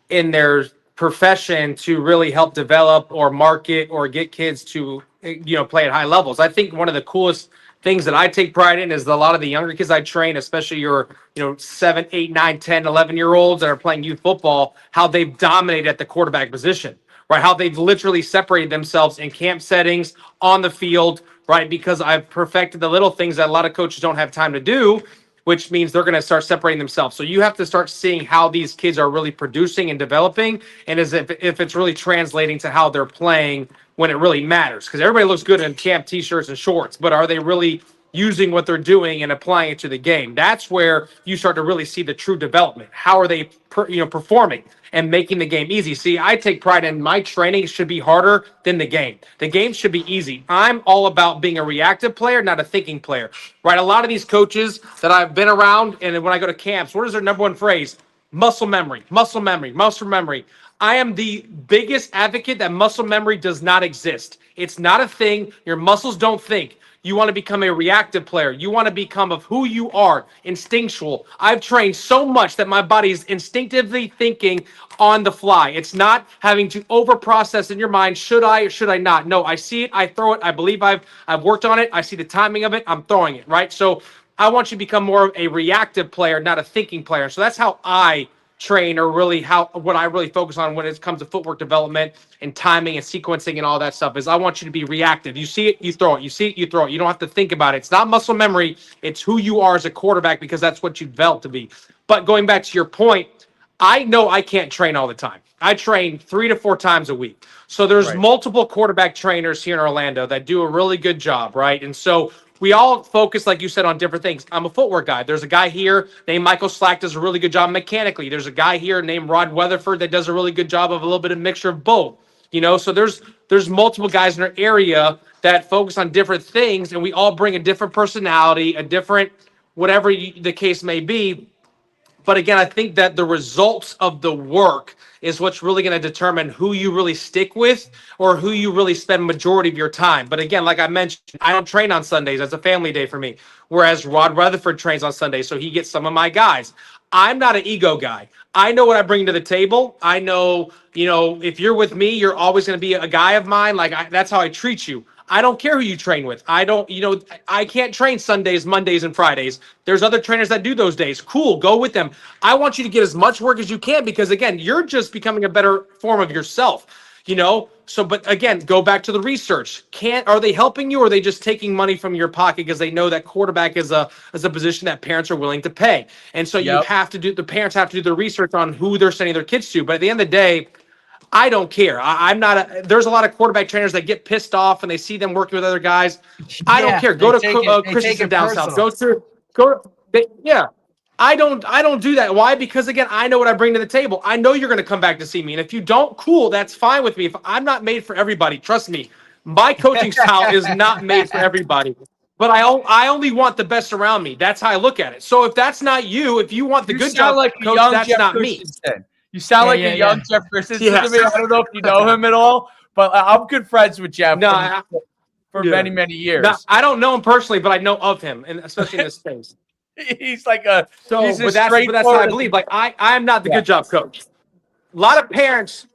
in their profession to really help develop or market or get kids to, you know, play at high levels. I think one of the coolest things that I take pride in is a lot of the younger kids I train, especially your, you know, 7, 8, 9, 10, 11-year-olds that are playing youth football, how they've dominated at the quarterback position, right? How they've literally separated themselves in camp settings, on the field, right? Because I've perfected the little things that a lot of coaches don't have time to do, which means they're going to start separating themselves. So you have to start seeing how these kids are really producing and developing, and as if it's really translating to how they're playing when it really matters. Because everybody looks good in camp t-shirts and shorts, but are they really using what they're doing and applying it to the game? That's where you start to really see the true development. How are they performing and making the game easy? See, I take pride in my training should be harder than the game. The game should be easy. I'm all about being a reactive player, not a thinking player, right? A lot of these coaches that I've been around, and when I go to camps, what is their number one phrase? Muscle memory, muscle memory, muscle memory. I am the biggest advocate that muscle memory does not exist. It's not a thing. Your muscles don't think. You want to become a reactive player. You want to become of who you are, instinctual. I've trained so much that my body is instinctively thinking on the fly. It's not having to over-process in your mind, should I or should I not? No, I see it, I throw it, I believe I've worked on it, I see the timing of it, I'm throwing it, right? So I want you to become more of a reactive player, not a thinking player. So that's how I train, or really what I really focus on when it comes to footwork development and timing and sequencing and all that stuff, is I want you to be reactive. You see it, you throw it. You see it, you throw it. You don't have to think about it. It's not muscle memory. It's who you are as a quarterback, because that's what you developed to be. But going back to your point, I know I can't train all the time. I train 3 to 4 times a week. So there's multiple quarterback trainers here in Orlando that do a really good job, right? And so we all focus, like you said, on different things. I'm a footwork guy. There's a guy here named Michael Slack, does a really good job mechanically. There's a guy here named Rod Weatherford that does a really good job of a little bit of mixture of both. You know, so there's multiple guys in our area that focus on different things, and we all bring a different personality, a different whatever the case may be. But again, I think that the results of the work is what's really going to determine who you really stick with, or who you really spend majority of your time. But again, like I mentioned, I don't train on Sundays. That's a family day for me. Whereas Rod Rutherford trains on Sundays, so he gets some of my guys. I'm not an ego guy. I know what I bring to the table. I know, if you're with me, you're always going to be a guy of mine. That's how I treat you. I don't care who you train with. I can't train Sundays, Mondays, and Fridays. There's other trainers that do those days. Cool, go with them. I want you to get as much work as you can, because again, you're just becoming a better form of yourself, So, but again, go back to the research. Are they helping you, or are they just taking money from your pocket because they know that quarterback is a position that parents are willing to pay? And so the parents have to do the research on who they're sending their kids to. But at the end of the day, I don't care. There's a lot of quarterback trainers that get pissed off and they see them working with other guys. I don't care. Go to Christensen down south. I don't do that. Why? Because again, I know what I bring to the table. I know you're going to come back to see me. And if you don't, cool, that's fine with me. If I'm not made for everybody, trust me, my coaching style is not made for everybody. But I only want the best around me. That's how I look at it. So if that's not you, if you want the good job, like coach, that's not me. You sound like a young Jeff Christensen to me. I don't know if you know him at all, but I'm good friends with Jeff. No, for Yeah. many years. Now, I don't know him personally, but I know of him, and especially in this space. He's like a So, he's but that's what I believe. Like I am not the good job coach. A lot of parents,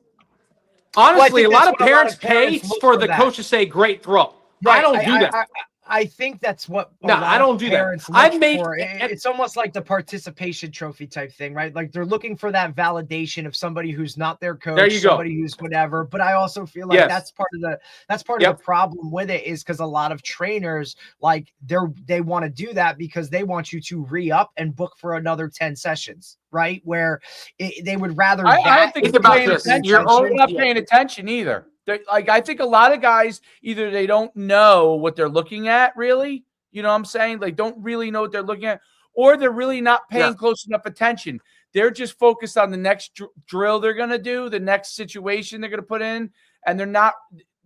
honestly, a lot of parents pay for the coach to say great throw. Right. I don't do that. I think that's what I don't do that. parents look for. It's almost like the participation trophy type thing, right? Like they're looking for that validation of somebody who's not their coach, there you somebody go. who's whatever. But I also feel like that's part of the problem with it, is because a lot of trainers, like they want to do that because they want you to re-up and book for another 10 sessions, right? Where they would rather I don't think it's about this. You're not paying attention either. Like, I think a lot of guys, either they don't know what they're looking at, really, you know what I'm saying? Like, don't really know what they're looking at, or they're really not paying close enough attention. They're just focused on the next drill they're going to do, the next situation they're going to put in, and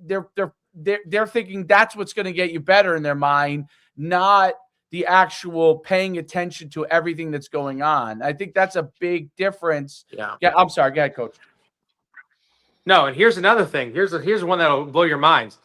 they're thinking that's what's going to get you better in their mind, not the actual paying attention to everything that's going on. I think that's a big difference. Yeah. I'm sorry. Go ahead, Coach. No, and here's another thing. Here's one that'll blow your minds.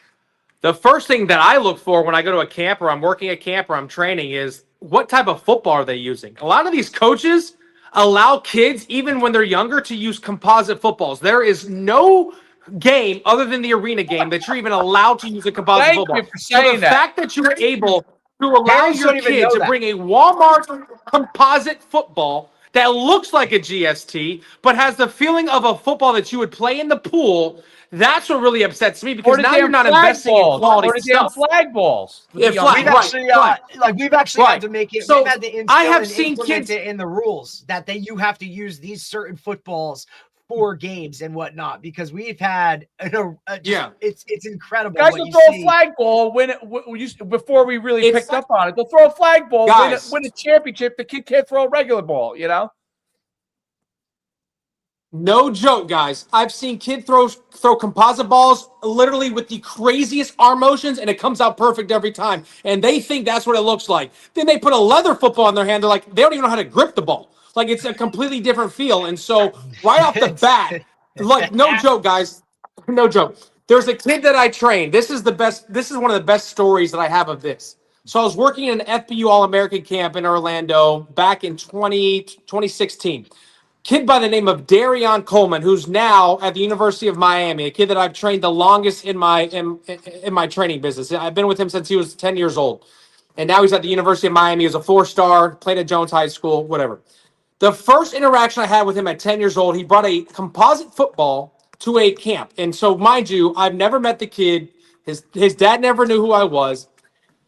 The first thing that I look for when I go to a camp, or I'm working at camp, or I'm training, is what type of football are they using? A lot of these coaches allow kids, even when they're younger, to use composite footballs. There is no game other than the arena game that you're even allowed to use a composite football. So the fact that you're able to allow your kid to bring a Walmart composite football that looks like a GST, but has the feeling of a football that you would play in the pool, that's what really upsets me, because now you're not investing in quality stuff. Flag balls. We've actually had to make it. So we've had to I have seen kids in the rules that you have to use these certain footballs for games and whatnot, because we've had it's incredible. Guys will throw a flag ball before we really picked up on it. They'll throw a flag ball, win a championship. The kid can't throw a regular ball, you know. No joke, guys. I've seen kids throw composite balls literally with the craziest arm motions, and it comes out perfect every time. And they think that's what it looks like. Then they put a leather football in their hand. They're like, they don't even know how to grip the ball. Like, it's a completely different feel. And so right off the bat, like, no joke, guys. No joke. There's a kid that I trained. This is one of the best stories that I have of this. So I was working in an FPU All-American camp in Orlando back in 2016. Kid by the name of Darion Coleman, who's now at the University of Miami, a kid that I've trained the longest in my training business. I've been with him since he was 10 years old. And now he's at the University of Miami. He's a 4-star, played at Jones High School, whatever. The first interaction I had with him at 10 years old, he brought a composite football to a camp. And so, mind you, I've never met the kid. His dad never knew who I was.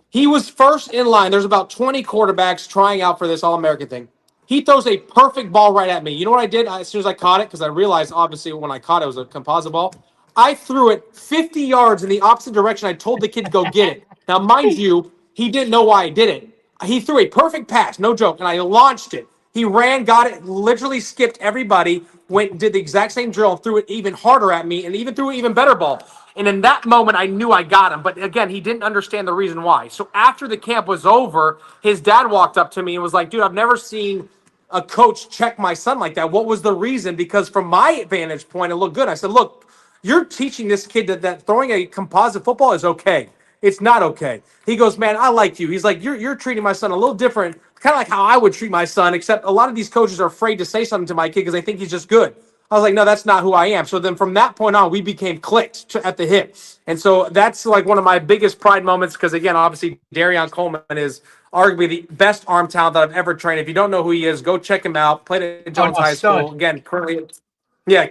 He was first in line. There's about 20 quarterbacks trying out for this All-American thing. He throws a perfect ball right at me. You know what I did as soon as I caught it? Because I realized, obviously, when I caught it, it was a composite ball. I threw it 50 yards in the opposite direction. I told the kid to go get it. Now, mind you, he didn't know why I did it. He threw a perfect pass, no joke, and I launched it. He ran, got it, literally skipped everybody, did the exact same drill, and threw it even harder at me, and even threw an even better ball. And in that moment, I knew I got him. But again, he didn't understand the reason why. So after the camp was over, his dad walked up to me and was like, dude, I've never seen a coach check my son like that. What was the reason? Because from my vantage point, it looked good. I said, look, you're teaching this kid that throwing a composite football is okay. It's not okay. He goes, man, I like you. He's like, you're treating my son a little different, kind of like how I would treat my son, except a lot of these coaches are afraid to say something to my kid because they think he's just good. I was like, no, that's not who I am. So then from that point on, we became clicked at the hip. And so that's like one of my biggest pride moments because, again, obviously, Darion Coleman is arguably the best arm talent that I've ever trained. If you don't know who he is, go check him out. Played at Jones High School. Again, currently,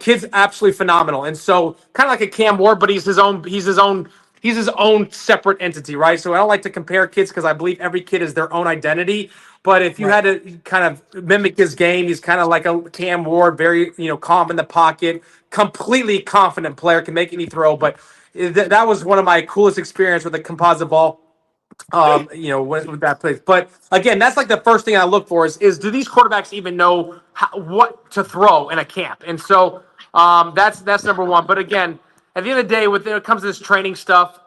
kid's absolutely phenomenal. And so kind of like a Cam Ward, but he's his own separate entity, right? So I don't like to compare kids because I believe every kid is their own identity. But if you had to kind of mimic his game, he's kind of like a Cam Ward, very, calm in the pocket, completely confident player, can make any throw. But that was one of my coolest experience with a composite ball, with that place. But again, that's like the first thing I look for is do these quarterbacks even know what to throw in a camp? And so that's number one. But again, at the end of the day, when it comes to this training stuff,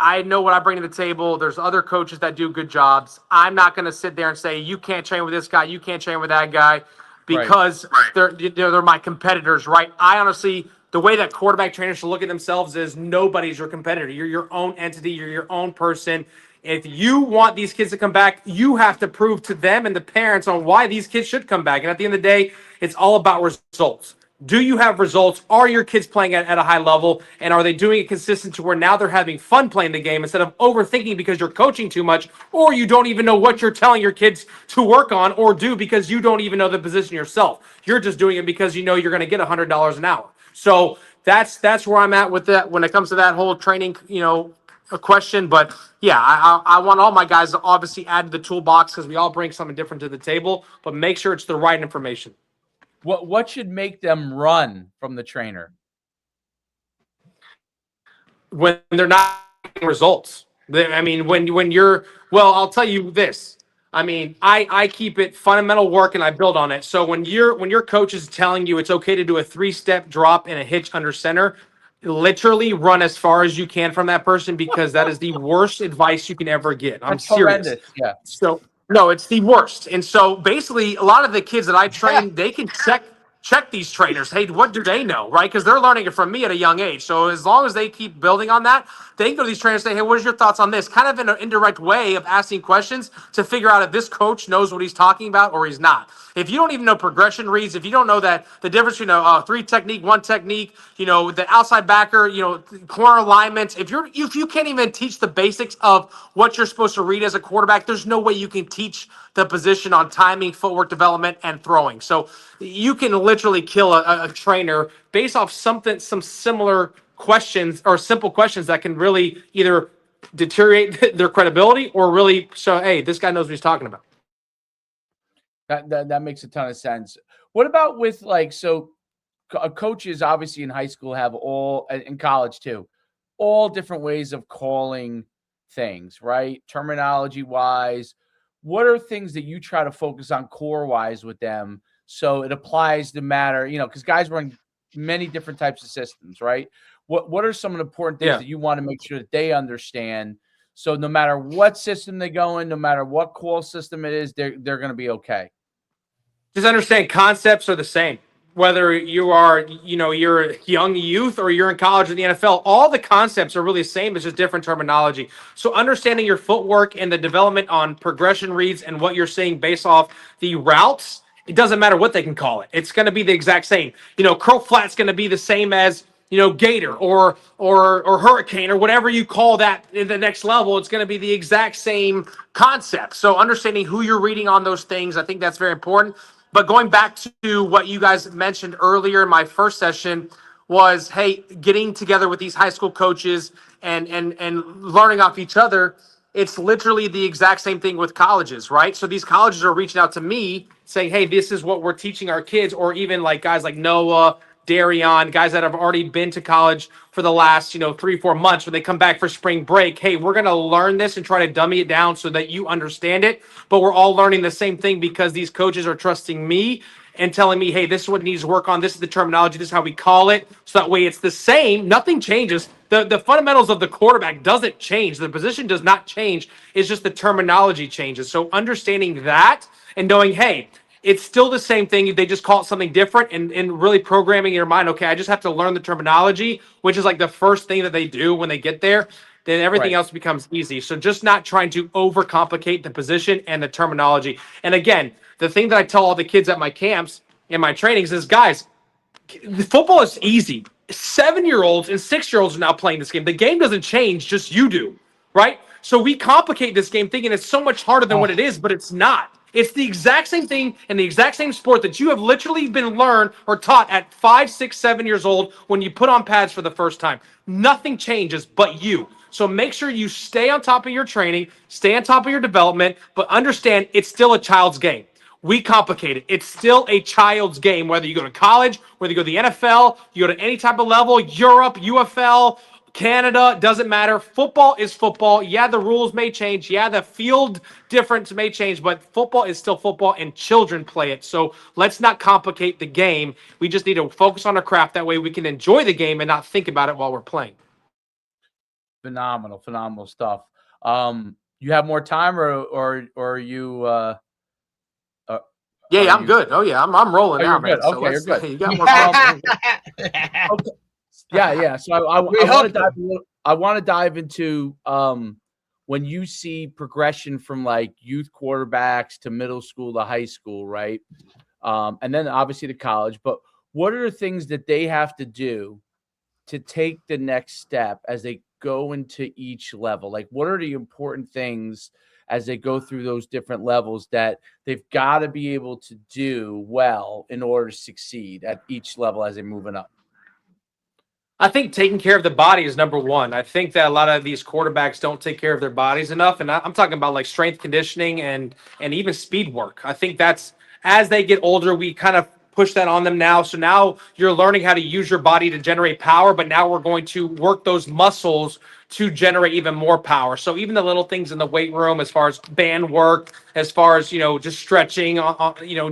I know what I bring to the table. There's other coaches that do good jobs. I'm not going to sit there and say, you can't train with this guy, you can't train with that guy, because they're my competitors, right? I honestly the way that quarterback trainers should look at themselves is nobody's your competitor. You're your own entity. You're your own person. If you want these kids to come back, you have to prove to them and the parents on why these kids should come back. And at the end of the day, it's all about results. Do you have results? Are your kids playing at a high level? And are they doing it consistent to where now they're having fun playing the game instead of overthinking because you're coaching too much, or you don't even know what you're telling your kids to work on or do because you don't even know the position yourself. You're just doing it because you know you're going to get $100 an hour. So that's where I'm at with that when it comes to that whole training, a question. But yeah, I want all my guys to obviously add to the toolbox because we all bring something different to the table, but make sure it's the right information. What should make them run from the trainer? When they're not getting results. When you're, well, I'll tell you this. I keep it fundamental work and I build on it. So when your coach is telling you it's okay to do a 3-step drop and a hitch under center, literally run as far as you can from that person because that is the worst advice you can ever get. I'm serious. Horrendous. Yeah. So no, it's the worst. And so basically a lot of the kids that I train, they can check these trainers. Hey, what do they know? Right? Because they're learning it from me at a young age. So as long as they keep building on that, they can go to these trainers and say, hey, what are your thoughts on this? Kind of in an indirect way of asking questions to figure out if this coach knows what he's talking about or he's not. If you don't even know progression reads, if you don't know that the difference between a 3 technique, 1 technique, the outside backer, corner alignments, if you can't even teach the basics of what you're supposed to read as a quarterback, there's no way you can teach the position on timing, footwork development, and throwing. So you can literally kill a trainer based off some similar questions or simple questions that can really either deteriorate their credibility or really show, hey, this guy knows what he's talking about. That makes a ton of sense. What about with coaches obviously in high school have in college too, all different ways of calling things, right? Terminology wise, what are things that you try to focus on core wise with them so it applies to matter, because guys run many different types of systems, right? What are some of the important things that you want to make sure that they understand? So no matter what system they go in, no matter what call system it is, they're going to be okay. Just understand concepts are the same. Whether you are, you're a young youth or you're in college or the NFL, all the concepts are really the same. It's just different terminology. So understanding your footwork and the development on progression reads and what you're seeing based off the routes, it doesn't matter what they can call it. It's going to be the exact same. Curl flat's going to be the same as gator or hurricane or whatever you call that in the next level. It's going to be the exact same concept. So understanding who you're reading on those things, I think that's very important. But going back to what you guys mentioned earlier in my first session was, hey, getting together with these high school coaches and learning off each other. It's literally the exact same thing with colleges, right? So these colleges are reaching out to me saying, hey, this is what we're teaching our kids, or even like guys like Noah, Darion, guys that have already been to college for the last, 3-4 months, when they come back for spring break. Hey, we're going to learn this and try to dummy it down so that you understand it. But we're all learning the same thing because these coaches are trusting me and telling me, hey, this is what needs to work on. This is the terminology. This is how we call it. So that way it's the same. Nothing changes. The fundamentals of the quarterback doesn't change. The position does not change. It's just the terminology changes. So understanding that and knowing, hey, it's still the same thing. They just call it something different and really programming your mind. Okay, I just have to learn the terminology, which is like the first thing that they do when they get there. Then everything else becomes easy. So just not trying to overcomplicate the position and the terminology. And again, the thing that I tell all the kids at my camps and my trainings is, guys, football is easy. 7-year-olds and 6-year-olds are now playing this game. The game doesn't change, just you do, right? So we complicate this game thinking it's so much harder than what it is, but it's not. It's the exact same thing in the exact same sport that you have literally been learned or taught at 5, 6, 7 years old when you put on pads for the first time. Nothing changes but you. So make sure you stay on top of your training, stay on top of your development, but understand it's still a child's game. We complicate it. It's still a child's game, whether you go to college, whether you go to the NFL, you go to any type of level, Europe, UFL, Canada, doesn't matter. Football is football. Yeah, the rules may change. Yeah, the field difference may change, but football is still football and children play it. So let's not complicate the game. We just need to focus on our craft. That way we can enjoy the game and not think about it while we're playing. Phenomenal stuff. You have more time or are you Yeah, Are I'm you? good. Oh yeah, I'm rolling Oh, now, you're good. man. So Okay, you're let's. good. You got more questions? Okay. Yeah, yeah. So I We want to hope dive so. a little, I want to dive into when you see progression from like youth quarterbacks to middle school to high school, right? And then obviously to college. But what are the things that they have to do to take the next step as they go into each level? Like, what are the important things as they go through those different levels that they've got to be able to do well in order to succeed at each level as they're moving up? I think taking care of the body is number one. I think that a lot of these quarterbacks don't take care of their bodies enough, and I'm talking about like strength conditioning and even speed work. I think that's as they get older, we kind of push that on them now. So now you're learning how to use your body to generate power, but now we're going to work those muscles to generate even more power. So even the little things in the weight room, as far as band work, as far as just stretching,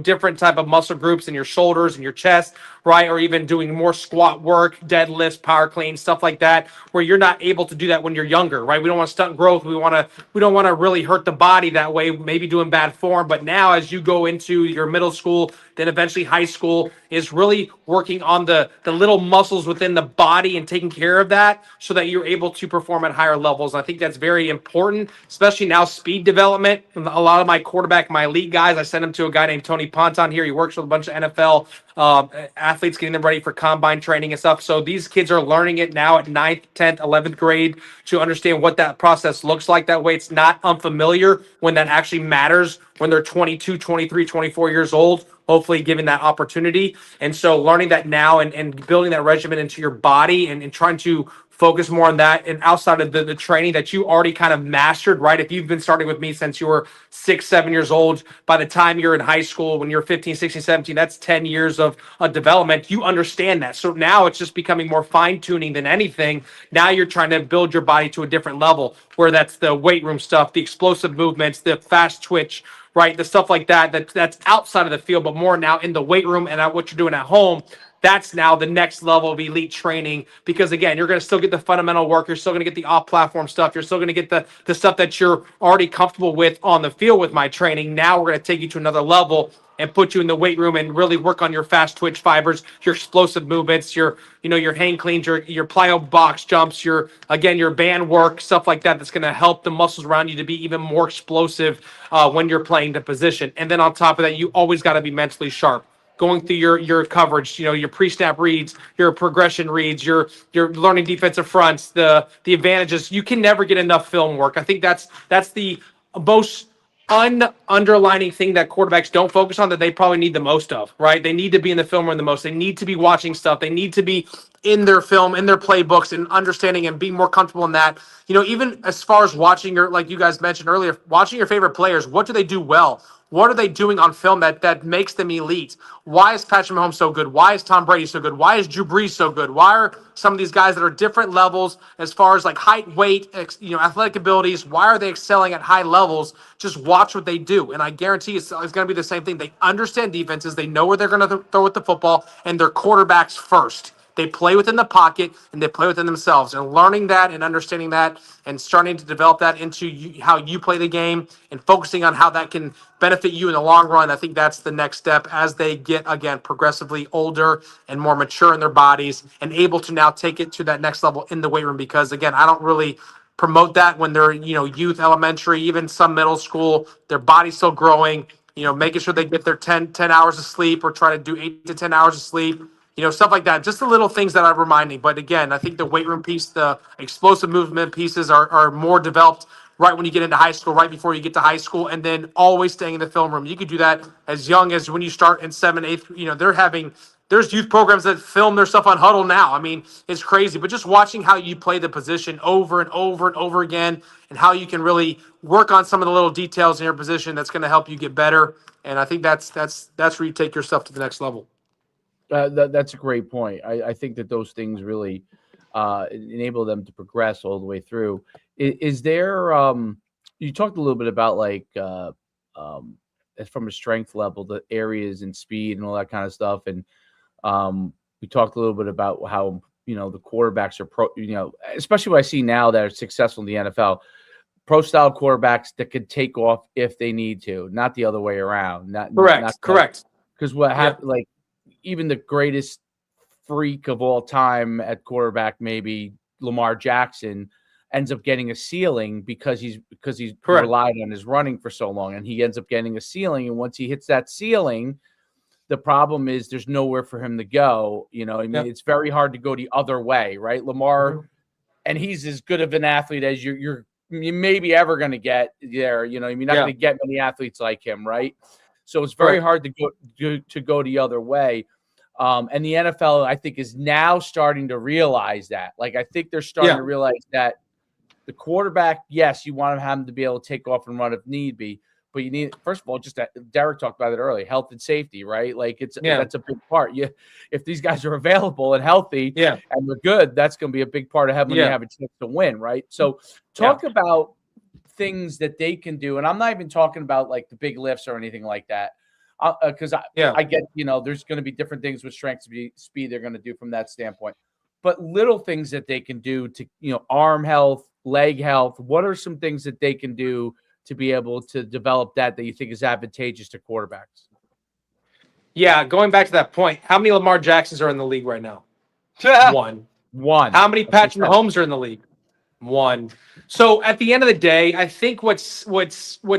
different type of muscle groups in your shoulders and your chest, right? Or even doing more squat work, deadlifts, power clean, stuff like that, where you're not able to do that when you're younger, right? We don't want to stunt growth. We don't want to really hurt the body that way, maybe doing bad form. But now as you go into your middle school, then eventually high school, is really working on the little muscles within the body and taking care of that so that you're able to perform at higher levels. I think that's very important, especially now speed development. A lot of my elite guys, I sent them to a guy named Tony Ponton here. He works with a bunch of NFL athletes, getting them ready for combine training and stuff. So these kids are learning it now at 9th, 10th, 11th grade to understand what that process looks like. That way it's not unfamiliar when that actually matters when they're 22, 23, 24 years old, hopefully given that opportunity. And so learning that now and building that regimen into your body and trying to focus more on that and outside of the training that you already kind of mastered, right? If you've been starting with me since you were 6, 7 years old, by the time you're in high school, when you're 15, 16, 17, that's 10 years of development. You understand that. So now it's just becoming more fine tuning than anything. Now you're trying to build your body to a different level where that's the weight room stuff, the explosive movements, the fast twitch, right? The stuff like that's outside of the field, but more now in the weight room and at what you're doing at home. That's now the next level of elite training because again, you're going to still get the fundamental work. You're still going to get the off-platform stuff. You're still going to get the stuff that you're already comfortable with on the field with my training. Now we're going to take you to another level and put you in the weight room and really work on your fast twitch fibers, your explosive movements, your hang cleans, your plyo box jumps, your band work, stuff like that. That's going to help the muscles around you to be even more explosive when you're playing the position. And then on top of that, you always got to be mentally sharp. Going through your coverage, your pre-snap reads, your progression reads, your learning defensive fronts, the advantages. You can never get enough film work. I think that's the most underlining thing that quarterbacks don't focus on that they probably need the most of, right? They need to be in the film room the most. They need to be watching stuff. They need to be in their film, in their playbooks, and understanding and being more comfortable in that. Even as far as watching like you guys mentioned earlier, watching your favorite players, what do they do well? What are they doing on film that makes them elite? Why is Patrick Mahomes so good? Why is Tom Brady so good? Why is Drew Brees so good? Why are some of these guys that are different levels as far as like height, weight, athletic abilities? Why are they excelling at high levels? Just watch what they do, and I guarantee it's going to be the same thing. They understand defenses. They know where they're going to throw with the football, and they're quarterbacks first. They play within the pocket and they play within themselves. And learning that and understanding that and starting to develop that into how you play the game and focusing on how that can benefit you in the long run, I think that's the next step as they get, again, progressively older and more mature in their bodies and able to now take it to that next level in the weight room. Because, again, I don't really promote that when they're, youth, elementary, even some middle school. Their body's still growing, making sure they get their 10 hours of sleep or try to do 8 to 10 hours of sleep. Stuff like that. Just the little things that I'm reminding. But again, I think the weight room piece, the explosive movement pieces are more developed right when you get into high school, right before you get to high school, and then always staying in the film room. You could do that as young as when you start in 7th, 8th. There's youth programs that film their stuff on Huddle now. I mean, it's crazy. But just watching how you play the position over and over and over again and how you can really work on some of the little details in your position that's going to help you get better. And I think that's where you take your stuff to the next level. That's a great point. I think that those things really enable them to progress all the way through. Is there you talked a little bit about like from a strength level, the areas and speed and all that kind of stuff, and we talked a little bit about how the quarterbacks are especially what I see now that are successful in the NFL. pro style quarterbacks that could take off if they need to, not the other way around. Correct. Because what Yeah. happened, like even the greatest freak of all time at quarterback, maybe Lamar Jackson, ends up getting a ceiling because he's Correct. relied on his running for so long, and he ends up getting a ceiling. And once he hits that ceiling, the problem is there's nowhere for him to go. I mean, it's very hard to go the other way, right? Lamar, and he's as good of an athlete as you maybe ever going to get there. You're not going to get many athletes like him, right? So it's very hard to go the other way. And the NFL, I think, is now starting to realize that. Like, I think they're starting to realize that the quarterback, yes, you want him to be able to take off and run if need be, but you need, first of all, just that Derek talked about it earlier, health and safety, right? Like that's a big part. If these guys are available and healthy and they're good, that's going to be a big part of having you have a chance to win, right? So talk about things that they can do. And I'm not even talking about like the big lifts or anything like that. Because I get, there's going to be different things with strength speed they're going to do from that standpoint. But little things that they can do to, arm health, leg health, what are some things that they can do to be able to develop that you think is advantageous to quarterbacks? Yeah, going back to that point, how many Lamar Jacksons are in the league right now? One. How many Patrick Mahomes are in the league? One. So at the end of the day, I think what's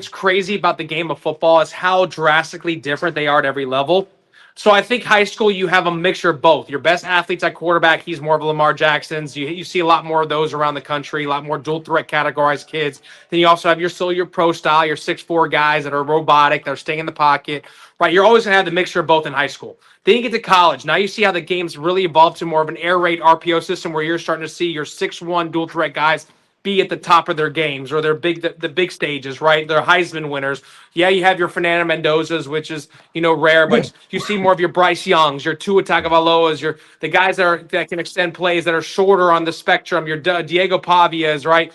crazy about the game of football is how drastically different they are at every level. So I think high school, you have a mixture of both. Your best athletes at quarterback, he's more of a Lamar Jackson's. You see a lot more of those around the country, a lot more dual threat categorized kids. Then you also have your pro style, your 6'4" guys that are robotic, that are staying in the pocket, right? You're always going to have the mixture of both in high school. Then you get to college. Now you see how the game's really evolved to more of an air raid RPO system where you're starting to see your 6'1" dual threat guys be at the top of their games or their the big stages, right? They're Heisman winners. Yeah, you have your Fernando Mendozas, which is, rare, but you see more of your Bryce Youngs, your Tua Tagovailoas, the guys that can extend plays that are shorter on the spectrum, your Diego Pavias, right?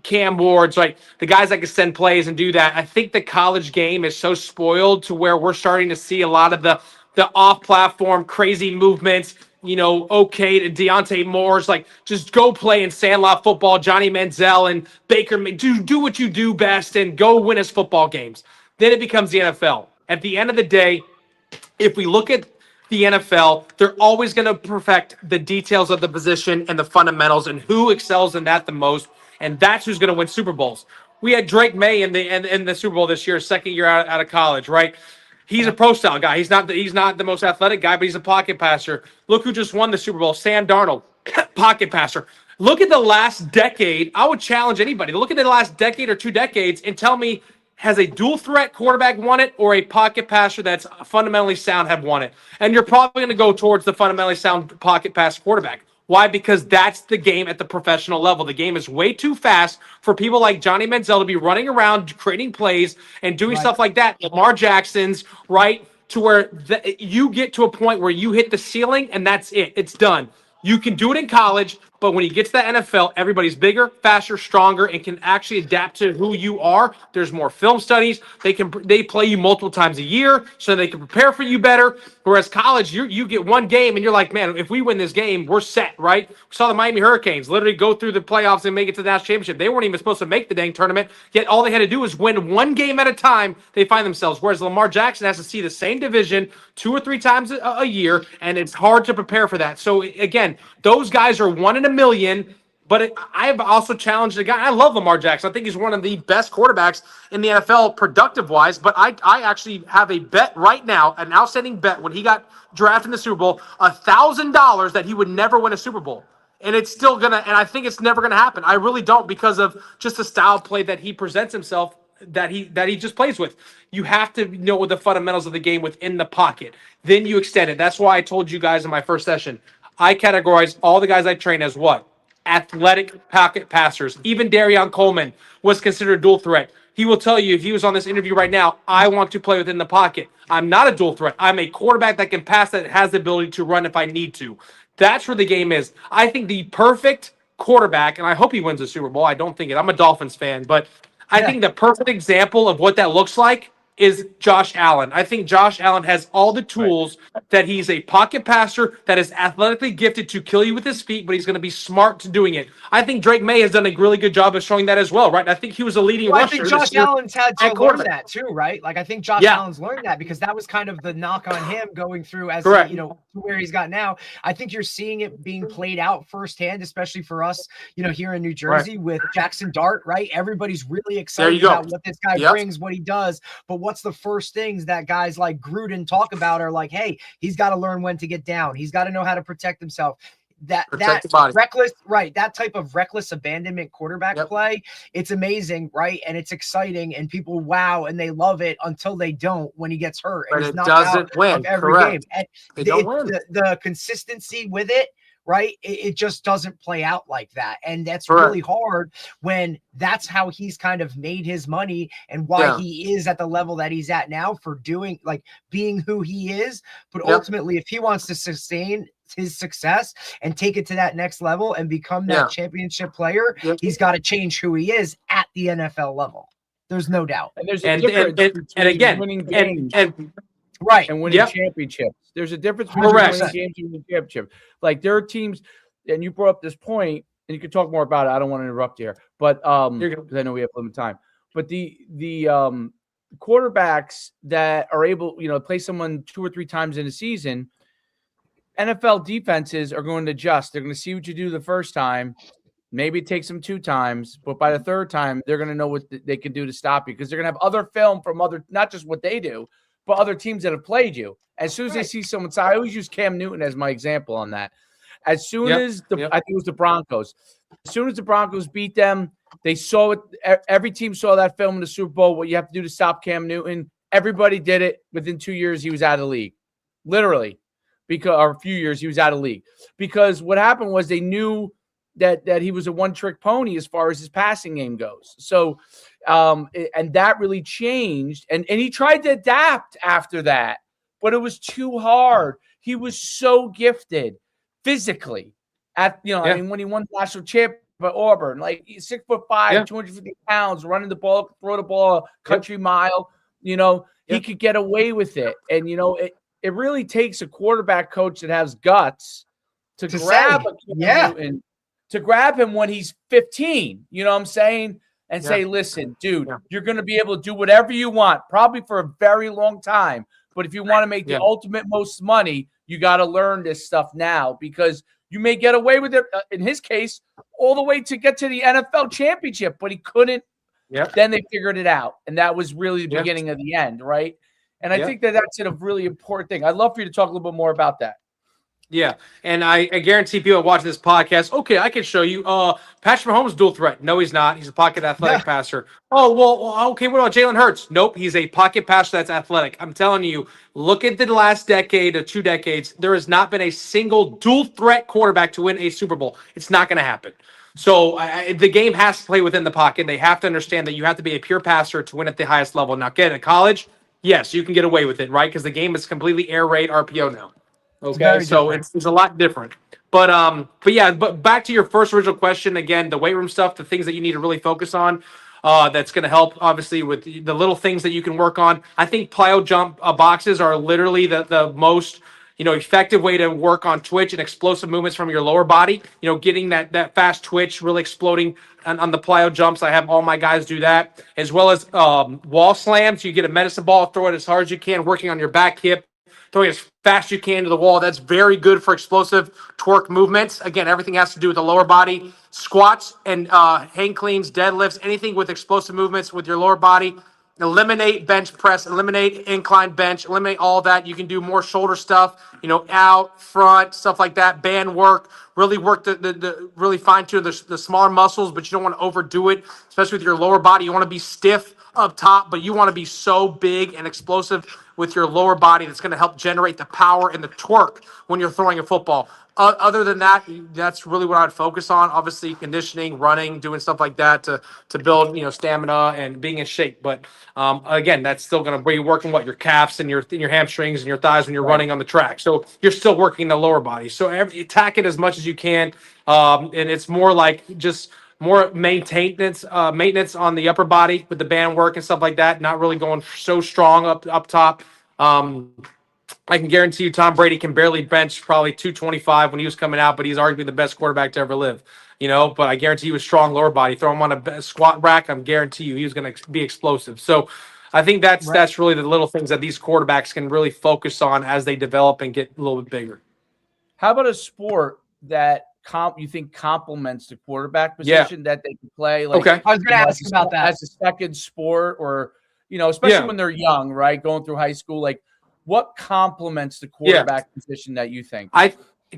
Cam Wards, right? The guys that can extend plays and do that. I think the college game is so spoiled to where we're starting to see a lot of the off-platform crazy movements, to Deontay Moore's, like, just go play in Sandlot football, Johnny Manziel and Baker, do what you do best and go win us football games. Then it becomes the NFL. At the end of the day, if we look at the NFL, they're always going to perfect the details of the position and the fundamentals and who excels in that the most, and that's who's going to win Super Bowls. We had Drake May in the Super Bowl this year, second year out of college, right? He's a pro style guy. He's not the most athletic guy, but he's a pocket passer. Look who just won the Super Bowl, Sam Darnold, pocket passer. Look at the last decade. I would challenge anybody to look at the last decade or 2 decades and tell me, has a dual threat quarterback won it or a pocket passer that's fundamentally sound have won it? And you're probably going to go towards the fundamentally sound pocket pass quarterback. Why? Because that's the game at the professional level. The game is way too fast for people like Johnny Manziel to be running around, creating plays, and doing stuff like that. Lamar Jackson's, right, to where you get to a point where you hit the ceiling, and that's it. It's done. You can do it in college, but when you get to the NFL, everybody's bigger, faster, stronger, and can actually adapt to who you are. There's more film studies. They play you multiple times a year so they can prepare for you better. Whereas college, you get one game and you're like, man, if we win this game, we're set, right? We saw the Miami Hurricanes literally go through the playoffs and make it to the national championship. They weren't even supposed to make the dang tournament, yet all they had to do was win one game at a time. They find themselves. Whereas Lamar Jackson has to see the same division 2 or 3 times a year, and it's hard to prepare for that. So again, those guys are 1 in a million. But I've also challenged a guy. I love Lamar Jackson. I think he's one of the best quarterbacks in the NFL productive-wise. But I actually have a bet right now, an outstanding bet when he got drafted in the Super Bowl, $1,000 that he would never win a Super Bowl. And it's still going to – and I think it's never going to happen. I really don't, because of just the style of play that he presents himself, that he just plays with. You have to know the fundamentals of the game within the pocket. Then you extend it. That's why I told you guys in my first session, I categorize all the guys I train as what? Athletic pocket passers. Even Darion Coleman was considered a dual threat. He will tell you, if he was on this interview right now, I want to play within the pocket. I'm not a dual threat. I'm a quarterback that can pass, that has the ability to run if I need to. That's where the game is. I think the perfect quarterback, and I hope he wins the Super Bowl. I don't think it. I'm a Dolphins fan, but I think the perfect example of what that looks like is Josh Allen. I think Josh Allen has all the tools that he's a pocket passer that is athletically gifted to kill you with his feet, but he's going to be smart to doing it. I think Drake May has done a really good job of showing that as well, right? I think he was a leading Well, I rusher. think Josh Allen's had to at learn quarterback. that too, right? Like I think Josh Allen's learned that because that was kind of the knock on him going through as he, Correct. you know, to where he's got now. I think you're seeing it being played out firsthand, especially for us, you know, here in New Jersey with Jackson Dart, right? Everybody's really excited about what this guy brings, what he does. But what's the first things that guys like Gruden talk about are like, hey, he's got to learn when to get down. He's got to know how to protect himself. That reckless, right? That type of reckless abandonment quarterback play, it's amazing, right? And it's exciting, and people wow and they love it until they don't when he gets hurt and he's knocked out of every game. And the consistency with it, right? It just doesn't play out like that, and that's really hard when that's how he's kind of made his money and why he is at the level that he's at now for doing like being who he is. But ultimately, if he wants to sustain his success and take it to that next level and become that championship player, he's got to change who he is at the NFL level. There's no doubt. And there's a difference and again winning games and winning championships. There's a difference between winning games and winning championships. Like there are teams, and you brought up this point, and you can talk more about it. I don't want to interrupt you here, but because I know we have limited time. But the quarterbacks that are able, you know, play someone 2 or 3 times in a season, NFL defenses are going to adjust. They're going to see what you do the first time. Maybe it takes them 2 times, but by the third time, they're going to know what they can do to stop you because they're going to have other film from other, not just what they do, but other teams that have played you. As soon as they see someone, so I always use Cam Newton as my example on that. As soon as I think it was the Broncos, as soon as the Broncos beat them, they saw it. Every team saw that film in the Super Bowl. What you have to do to stop Cam Newton. Everybody did it. Within 2 years, he was out of the league, literally. Because or a few years he was out of the league because what happened was they knew that he was a one-trick pony as far as his passing game goes. So and that really changed and he tried to adapt after that, but it was too hard. He was so gifted physically I mean when he won the national championship at Auburn, like 6'5", 250 pounds, running the ball, throw the ball a country mile, you know, he could get away with it. And you know, it really takes a quarterback coach that has guts to grab Newton, to grab him when he's 15. You know what I'm saying? And say, listen, dude, you're going to be able to do whatever you want, probably for a very long time. But if you want to make the ultimate most money, you got to learn this stuff now because you may get away with it, in his case, all the way to get to the NFL championship, but he couldn't. Then they figured it out. And that was really the beginning of the end, right? And I think that's a really important thing. I'd love for you to talk a little bit more about that. Yeah, and I guarantee people watching this podcast, okay, I can show you. Patrick Mahomes dual threat. No, he's not. He's a pocket athletic passer. Oh, well, okay, what about Jalen Hurts? Nope, he's a pocket passer that's athletic. I'm telling you, look at the last decade or 2 decades. There has not been a single dual threat quarterback to win a Super Bowl. It's not going to happen. So the game has to play within the pocket. They have to understand that you have to be a pure passer to win at the highest level. Now, get in college, yes, you can get away with it, right? Because the game is completely air raid RPO now. Okay, so it's a lot different. But back to your first original question again, the weight room stuff, the things that you need to really focus on. That's going to help, obviously, with the little things that you can work on. I think plyo jump boxes are literally the most effective way to work on twitch and explosive movements from your lower body. Getting that fast twitch, really exploding on the plyo jumps. I have all my guys do that, as well as wall slams. You get a medicine ball, throw it as hard as you can, working on your back hip, throwing as fast as you can to the wall. That's very good for explosive twerk movements. Again, everything has to do with the lower body. Squats and hang cleans, deadlifts, anything with explosive movements with your lower body. Eliminate bench press, eliminate incline bench, eliminate all that. You can do more shoulder stuff, out, front, stuff like that. Band work, really work the really fine tune the smaller muscles, but you don't want to overdo it, especially with your lower body. You want to be stiff up top, but you want to be so big and explosive with your lower body that's going to help generate the power and the twerk when you're throwing a football. Other than that, that's really what I'd focus on. Obviously, conditioning, running, doing stuff like that to build, stamina and being in shape. But again, that's still going to be working your calves and your hamstrings and your thighs when you're running on the track. So you're still working the lower body. So attack it as much as you can. And it's more like just more maintenance on the upper body with the band work and stuff like that. Not really going so strong up top. I can guarantee you Tom Brady can barely bench probably 225 when he was coming out, but he's arguably the best quarterback to ever live. But I guarantee he was strong lower body. Throw him on a squat rack, I'm guarantee you he was going to be explosive. So I think that's really the little things that these quarterbacks can really focus on as they develop and get a little bit bigger. How about a sport that you think complements the quarterback position that they can play? Like, okay. I was going to ask about that. As a second sport, or, especially when they're young, right? Going through high school, like what complements the quarterback position that you think?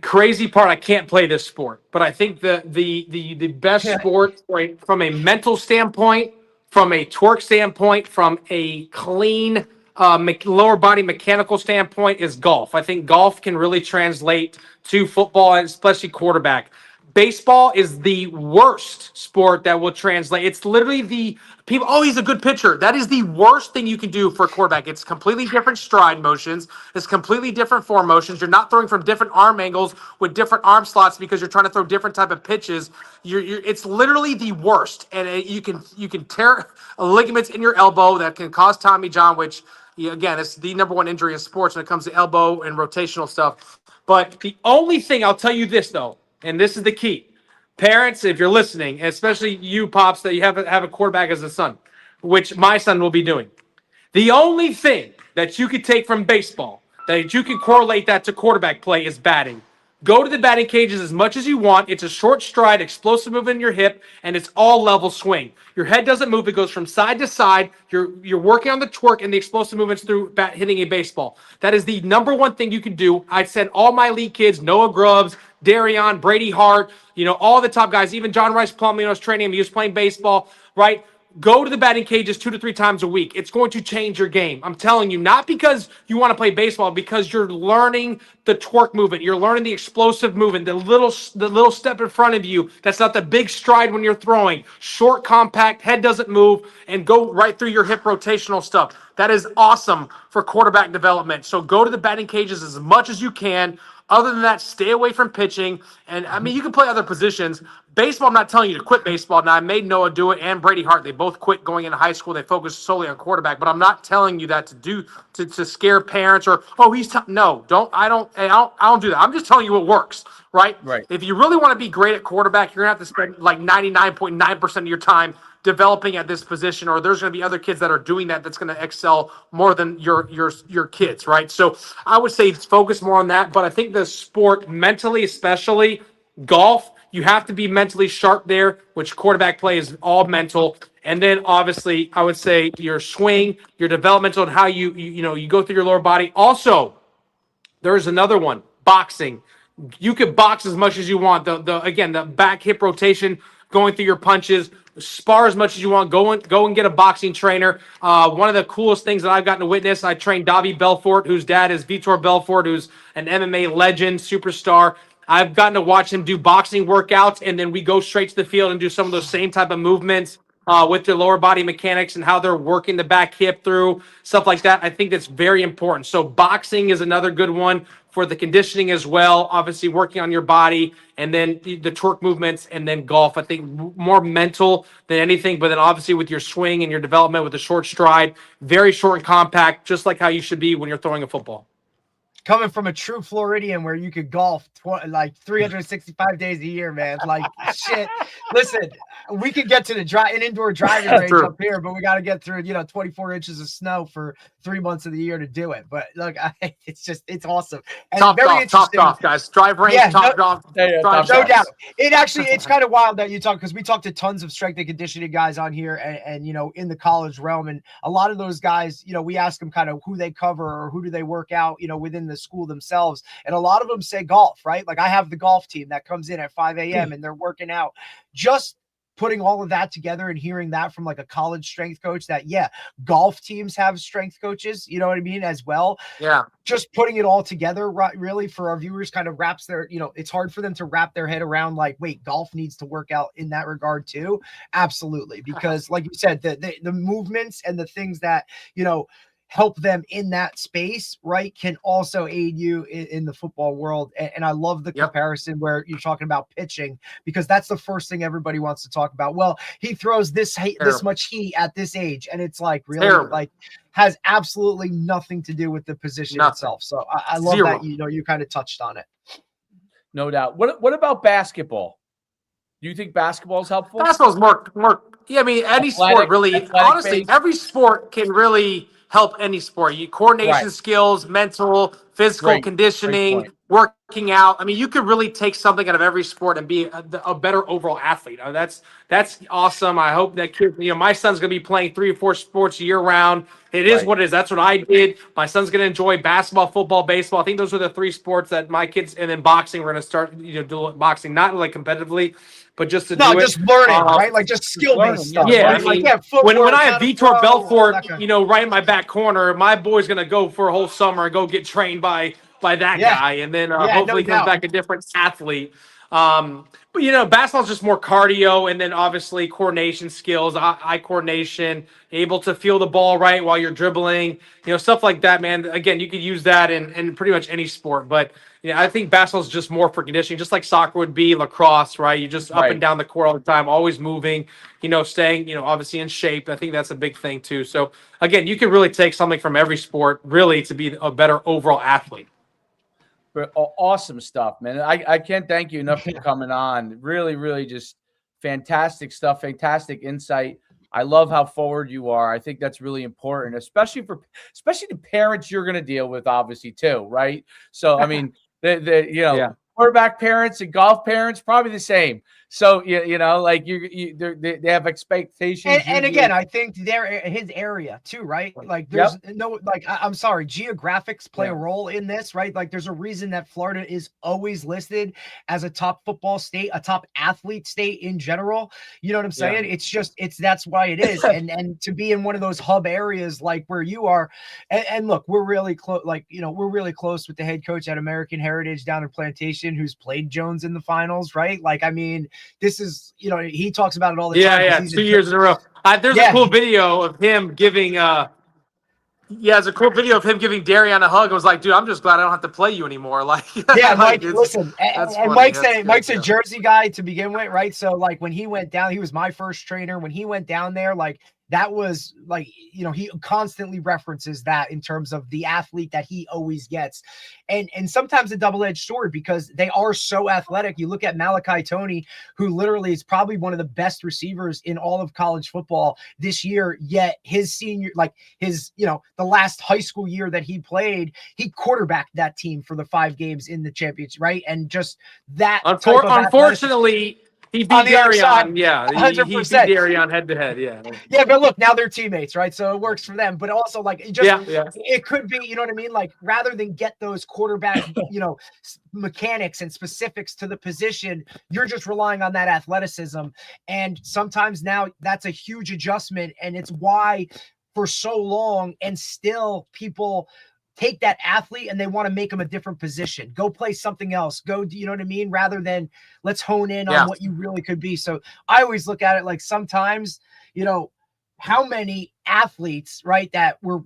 Crazy part, I can't play this sport, but I think the best sport from a mental standpoint, from a torque standpoint, from a clean lower body mechanical standpoint is golf. I think golf can really translate to football, and especially quarterback. Baseball is the worst sport that will translate. It's literally he's a good pitcher. That is the worst thing you can do for a quarterback. It's completely different stride motions. It's completely different form motions. You're not throwing from different arm angles with different arm slots because you're trying to throw different type of pitches. It's literally the worst. And you can tear ligaments in your elbow that can cause Tommy John, which, again, it's the number one injury in sports when it comes to elbow and rotational stuff. But the only thing, I'll tell you this, though, and this is the key. Parents, if you're listening, especially you, Pops, that you have a quarterback as a son, which my son will be doing. The only thing that you could take from baseball, that you can correlate that to quarterback play, is batting. Go to the batting cages as much as you want. It's a short stride, explosive move in your hip, and it's all level swing. Your head doesn't move. It goes from side to side. You're working on the torque and the explosive movements through hitting a baseball. That is the number one thing you can do. I send all my elite kids, Noah Grubbs, Darion, Brady Hart, all the top guys, even John Rice Plum, I was training him. He was playing baseball, right? Go to the batting cages 2 to 3 times a week. It's going to change your game. I'm telling you, not because you want to play baseball, because you're learning the torque movement. You're learning the explosive movement, the little step in front of you. That's not the big stride when you're throwing. Short, compact, head doesn't move, and go right through your hip rotational stuff. That is awesome for quarterback development. So go to the batting cages as much as you can. Other than that, stay away from pitching. And, I mean, you can play other positions. Baseball, I'm not telling you to quit baseball. Now, I made Noah do it and Brady Hart. They both quit going into high school. They focused solely on quarterback. But I'm not telling you that to scare parents or, he's tough. No, I don't do that. I'm just telling you what works, right? Right. If you really want to be great at quarterback, you're going to have to spend like 99.9% of your time developing at this position, or there's going to be other kids that are doing that's going to excel more than your kids, right? So I would say focus more on that. But I think the sport mentally, especially golf, you have to be mentally sharp there, which quarterback play is all mental. And then obviously I would say your swing, your developmental, and how you go through your lower body. Also, there's another one, boxing. You could box as much as you want. The back hip rotation, going through your punches, spar as much as you want. Go and get a boxing trainer. One of the coolest things that I've gotten to witness, I trained Davy Belfort, whose dad is Vitor Belfort, who's an MMA legend, superstar. I've gotten to watch him do boxing workouts, and then we go straight to the field and do some of those same type of movements with their lower body mechanics and how they're working the back hip through, stuff like that. I think that's very important. So boxing is another good one for the conditioning as well, obviously working on your body, and then the torque movements, and then golf. I think more mental than anything, but then obviously with your swing and your development with the short stride, very short and compact, just like how you should be when you're throwing a football. Coming from a true Floridian where you could golf like 365 days a year, man. Like, shit. Listen, we could get to an indoor driving range up here, but we got to get through, 24 inches of snow for 3 months of the year to do it. But look, it's awesome. And top golf, guys. Drive range, top golf. No doubt. It's kind of wild that you talk, because we talk to tons of strength and conditioning guys on here and in the college realm. And a lot of those guys, we ask them kind of who they cover or who do they work out, within the school themselves. And a lot of them say golf, right? Like I have the golf team that comes in at 5 a.m. and they're working out. Just putting all of that together and hearing that from like a college strength coach that, golf teams have strength coaches, you know what I mean, as well. Yeah. Just putting it all together, right, really, for our viewers kind of wraps their, it's hard for them to wrap their head around like, wait, golf needs to work out in that regard too. Absolutely. Because like you said, the movements and the things that, help them in that space, right, can also aid you in the football world. And I love the comparison where you're talking about pitching, because that's the first thing everybody wants to talk about. Well, he throws this much heat at this age, and it's like, really? Like, has absolutely nothing to do with the position itself. So I love that, you kind of touched on it. No doubt. What about basketball? Do you think basketball is helpful? Basketball's more. Yeah, I mean, any sport really. Honestly, every sport can really help any sport. Coordination skills, mental, physical conditioning, working out. I mean, you could really take something out of every sport and be a better overall athlete. I mean, that's awesome. I hope that kid, my son's going to be playing 3 or 4 sports year round. It is what it is. That's what I did. My son's going to enjoy basketball, football, baseball. I think those are the 3 sports that my kids, and then boxing, we're going to start, do boxing, not like competitively, but just to do it. Just learning, right? Like just skill-based stuff. Yeah, right? I mean, when I have Vitor Belfort, right in my back corner, my boy's going to go for a whole summer and go get trained by that guy, and then hopefully comes back a different athlete. But basketball's just more cardio, and then obviously coordination skills, eye coordination, able to feel the ball right while you're dribbling, stuff like that, man. Again, you could use that in pretty much any sport, but I think basketball's just more for conditioning, just like soccer would be, lacrosse, right? You just up and down the court all the time, always moving, staying, obviously in shape. I think that's a big thing too. So again, you can really take something from every sport really to be a better overall athlete. Awesome stuff, man. I can't thank you enough for coming on. Really, really just fantastic stuff, fantastic insight. I love how forward you are. I think that's really important, especially the parents you're going to deal with, obviously, too, right? So, I mean, quarterback parents and golf parents, probably the same. So, like they have expectations. And again, I think his area too, right? Like there's I'm sorry, geographics play a role in this, right? Like there's a reason that Florida is always listed as a top football state, a top athlete state in general. You know what I'm saying? Yeah. That's why it is. and to be in one of those hub areas like where you are, and look, we're really close, we're really close with the head coach at American Heritage down in Plantation, who's played Jones in the finals, right? Like, I mean, this is, he talks about it all the time. Yeah, 2 years in a row. There's a cool video of him giving there's a cool video of him giving Darian a hug. I was like, dude, I'm just glad I don't have to play you anymore. Like, Mike, listen, and Mike's a Jersey guy to begin with, right? So like when he went down, he was my first trainer. When he went down there, like that was like, he constantly references that in terms of the athlete that he always gets. And sometimes a double-edged sword because they are so athletic. You look at Malachi Toney, who literally is probably one of the best receivers in all of college football this year, yet his senior, like his, the last high school year that he played, he quarterbacked that team for the 5 games in the championship, right? And just that. Unfortunately, he beat Darian. Yeah, he beat Darian head to head. Yeah. Yeah, but look, now they're teammates, right? So it works for them. But also, like, it could be, you know what I mean? Like, rather than get those quarterback, mechanics and specifics to the position, you're just relying on that athleticism. And sometimes now that's a huge adjustment, and it's why for so long and still people take that athlete and they want to make them a different position. Go play something else. Go, you know what I mean? Rather than let's hone in on what you really could be. So I always look at it like sometimes, how many athletes, right, that were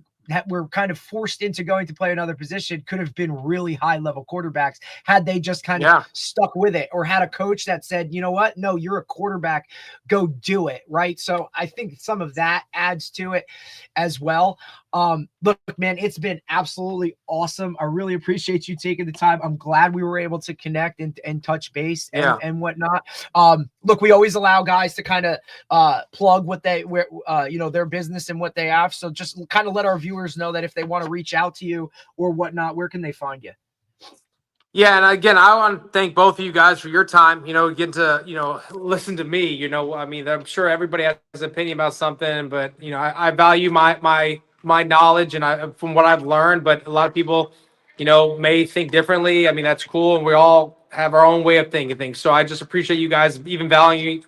kind of forced into going to play another position could have been really high level quarterbacks had they just kind of stuck with it, or had a coach that said, you know what, no, you're a quarterback, go do it. Right. So I think some of that adds to it as well. Look, man, it's been absolutely awesome. I really appreciate you taking the time. I'm glad we were able to connect and touch base and whatnot. Look, we always allow guys to kind of plug their business and what they have. So just kind of let our viewers know that if they want to reach out to you or whatnot, where can they find you? Yeah, and again, I want to thank both of you guys for your time, getting to, listen to me. I mean, I'm sure everybody has an opinion about something, but, I value my knowledge and from what I've learned, but a lot of people, may think differently. I mean, that's cool. And we all have our own way of thinking things. So I just appreciate you guys even valuing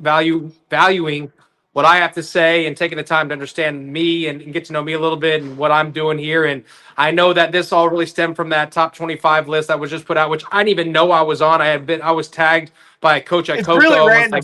what I have to say and taking the time to understand me and get to know me a little bit and what I'm doing here. And I know that this all really stemmed from that top 25 list that was just put out, which I didn't even know I was on. I was tagged by a coach at Coco. Really random.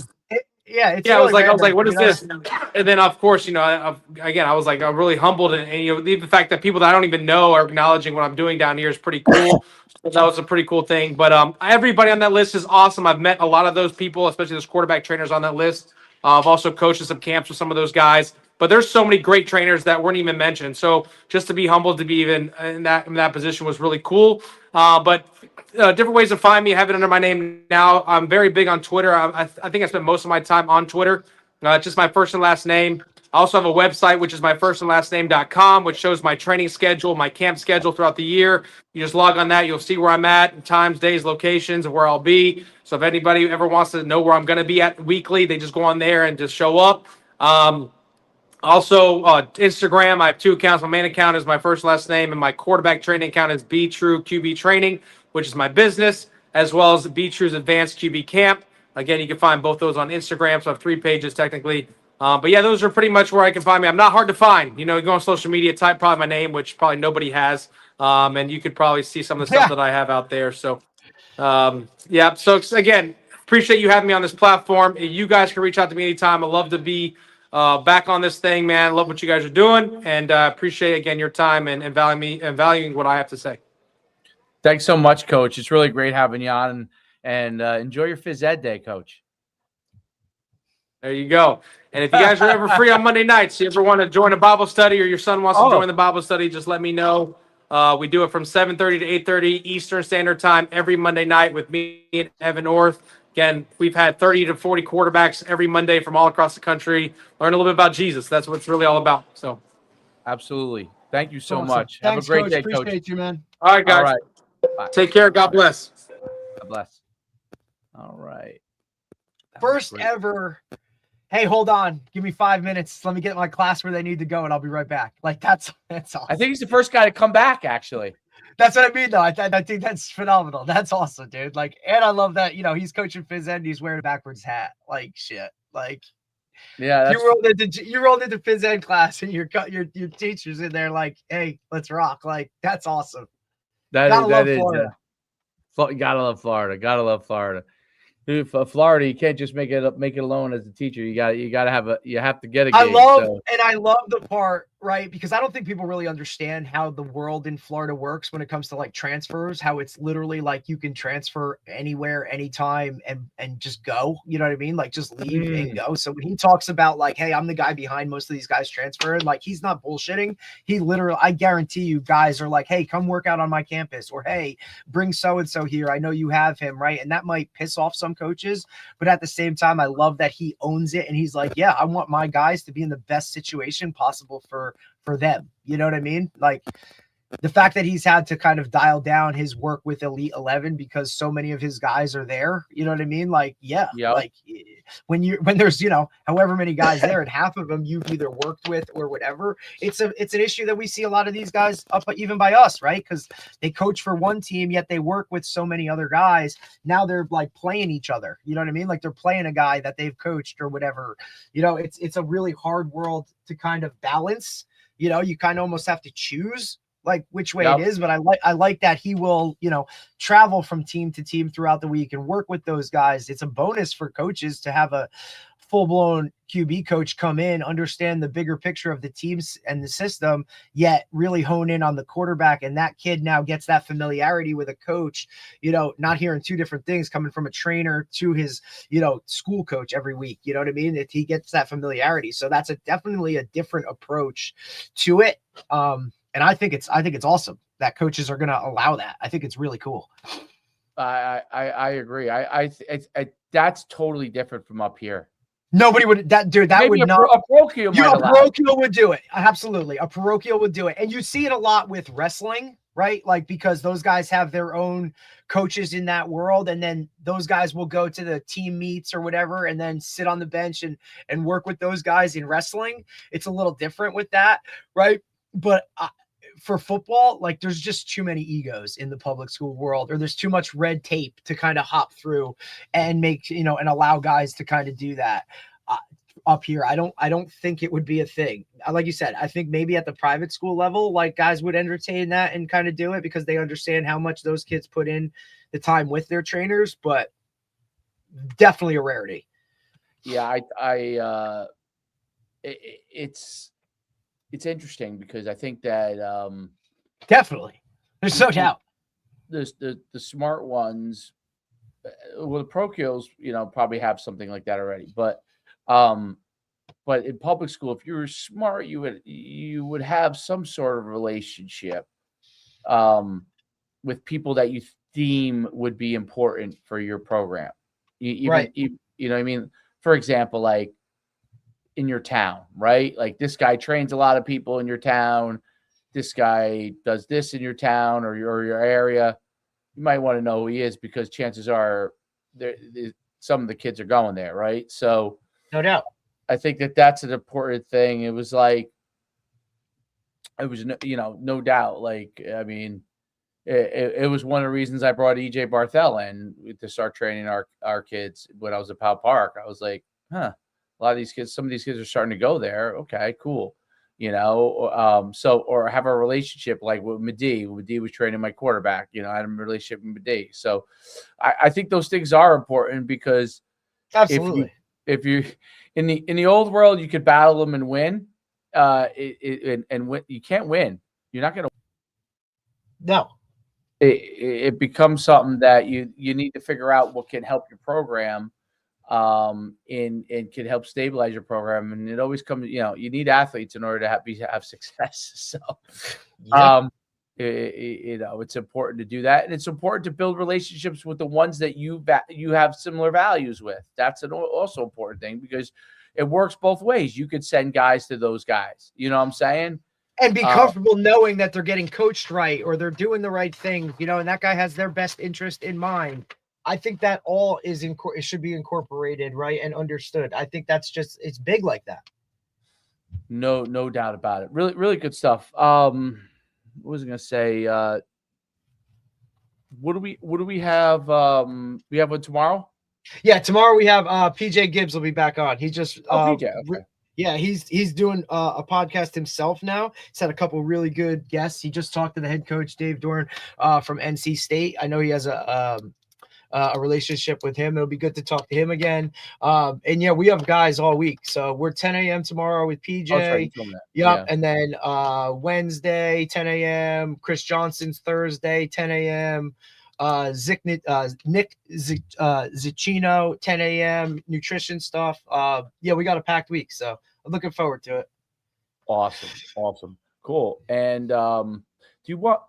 Yeah, it's Yeah, really I was like, random, what you is know? this? And then, of course, again, I was like, I'm really humbled, and the fact that people that I don't even know are acknowledging what I'm doing down here is pretty cool. So that was a pretty cool thing. But everybody on that list is awesome. I've met a lot of those people, especially those quarterback trainers on that list. I've also coached in some camps with some of those guys. But there's so many great trainers that weren't even mentioned. So just to be humbled to be even in that position was really cool. But different ways to find me. I have it under my name now. I'm very big on Twitter. I think I spend most of my time on Twitter. Just my first and last name. I also have a website, which is my first and last name.com, which shows my training schedule, my camp schedule throughout the year. You just log on that. You'll see where I'm at, times, days, locations, of where I'll be. So if anybody ever wants to know where I'm going to be at weekly, they just go on there and just show up. Also, Instagram, I have two accounts. My main account is my first and last name, and my quarterback training account is Be True QB Training, which is my business, as well as Be True's Advanced QB Camp. Again, you can find both those on Instagram, so I have 3 pages technically. But yeah, those are pretty much where I can find me. I'm not hard to find. You go on social media, type probably my name, which probably nobody has, and you could probably see some of the stuff that I have out there. So, yeah. So again, appreciate you having me on this platform. You guys can reach out to me anytime. I love to be back on this thing, man. Love what you guys are doing, and appreciate again your time and valuing what I have to say. Thanks so much, Coach. It's really great having you on, and enjoy your phys ed day, Coach. There you go. And if you guys are ever free on Monday nights, you ever want to join a Bible study, or your son wants to join the Bible study, just let me know. We do it from 7:30 to 8:30 Eastern Standard Time every Monday night with me and Evan North. Again, we've had 30 to 40 quarterbacks every Monday from all across the country. Learn a little bit about Jesus. That's what it's really all about. So, absolutely. Thank you so Awesome. much. Thanks, Have a great Coach. day, Appreciate Coach. you, man. all right, guys. All right. Bye. Take care. God bless. God bless. All right. First ever. Hey, hold on. Give me 5 minutes. Let me get my class where they need to go, and I'll be right back. Like, that's awesome. I think he's the first guy to come back, actually. That's what I mean, though. I think that's phenomenal. That's awesome, dude. Like, and I love that, he's coaching phys ed and he's wearing a backwards hat. Like, shit. Like, yeah, you rolled into phys ed class and your teacher's in there like, hey, let's rock. Like, that's awesome. Gotta love Florida. Gotta love Florida. Gotta love Florida. Dude, for Florida, you can't just make it alone as a teacher. You have to get a game. I love the part, right? Because I don't think people really understand how the world in Florida works when it comes to like transfers, how it's literally like you can transfer anywhere, anytime and just go, you know what I mean? Like just leave and go. So when he talks about like, hey, I'm the guy behind most of these guys transferring, like he's not bullshitting. He literally, I guarantee you guys are like, hey, come work out on my campus, or hey, bring so-and-so here. I know you have him, right? And that might piss off some coaches, but at the same time, I love that he owns it. And he's like, yeah, I want my guys to be in the best situation possible for them. You know what I mean? Like the fact that he's had to kind of dial down his work with Elite 11 because so many of his guys are there. You know what I mean? Like, yeah, like when there's, however many guys there and half of them you've either worked with or whatever, it's an issue that we see a lot of these guys up even by us, right? Because they coach for one team, yet they work with so many other guys. Now they're like playing each other. You know what I mean? Like they're playing a guy that they've coached or whatever. It's a really hard world to kind of balance. You kind of almost have to choose like which way it is, but I like that he will, travel from team to team throughout the week and work with those guys. It's a bonus for coaches to have a full-blown QB coach come in, understand the bigger picture of the teams and the system, yet really hone in on the quarterback. And that kid now gets that familiarity with a coach, not hearing two different things coming from a trainer to his, school coach every week. You know what I mean? If he gets that familiarity. So that's definitely a different approach to it. And I think it's awesome that coaches are going to allow that. I think it's really cool. I agree. I that's totally different from up here. Nobody would that would not. A parochial would do it. Absolutely. A parochial would do it. And you see it a lot with wrestling, right? Like, because those guys have their own coaches in that world. And then those guys will go to the team meets or whatever, and then sit on the bench and work with those guys in wrestling. It's a little different with that. Right. But for football, like there's just too many egos in the public school world, or there's too much red tape to kind of hop through and make, and allow guys to kind of do that. Up here, I don't think it would be a thing. Like you said, I think maybe at the private school level, like guys would entertain that and kind of do it because they understand how much those kids put in the time with their trainers, but definitely a rarity. Yeah, it's interesting because I think that Definitely. There's no doubt. the smart ones, well, the parochials, probably have something like that already. But in public school, if you were smart, you would have some sort of relationship with people that you deem would be important for your program. Right. You know what I mean? For example, like in your town, right? Like this guy trains a lot of people in your town. This guy does this in your town or your area. You might want to know who he is because chances are some of the kids are going there, right? So No doubt. I think that's an important thing. It was like, no doubt. Like, I mean, it was one of the reasons I brought EJ Barthel in to start training our kids when I was at Powell Park. I was like, a lot of these kids, some of these kids are starting to go there. Okay, cool. Or have a relationship like with Medee. Medee was training my quarterback. I had a relationship with Medee. So I think those things are important because Absolutely. if you in the old world, you could battle them and win. And win, you can't win. You're not going to. No. It becomes something that you need to figure out what can help your program, and can help stabilize your program. And it always comes, you need athletes in order to have success. So, it's important to do that, and it's important to build relationships with the ones that you have similar values with. That's also important thing because it works both ways. You could send guys to those guys. You know what I'm saying? And be comfortable knowing that they're getting coached right or they're doing the right thing, and that guy has their best interest in mind. I think that all it should be incorporated, right, and understood. I think that's it's big like that. No doubt about it. Really, really good stuff. What was I going to say? What do we have? We have one tomorrow? Yeah, tomorrow we have PJ Gibbs will be back on. He just PJ, okay. Yeah, he's doing a podcast himself now. He's had a couple really good guests. He just talked to the head coach Dave Dorn from NC State. I know he has a relationship with him. It'll be good to talk to him again. And yeah, we have guys all week. So we're 10 a.m. tomorrow with PJ. Oh, sorry, yeah. And then Wednesday 10 a.m. Chris Johnson's Thursday 10 a.m. Nick Ziccino 10 a.m. nutrition stuff. Yeah, we got a packed week, so I'm looking forward to it. Awesome, cool. And do you want,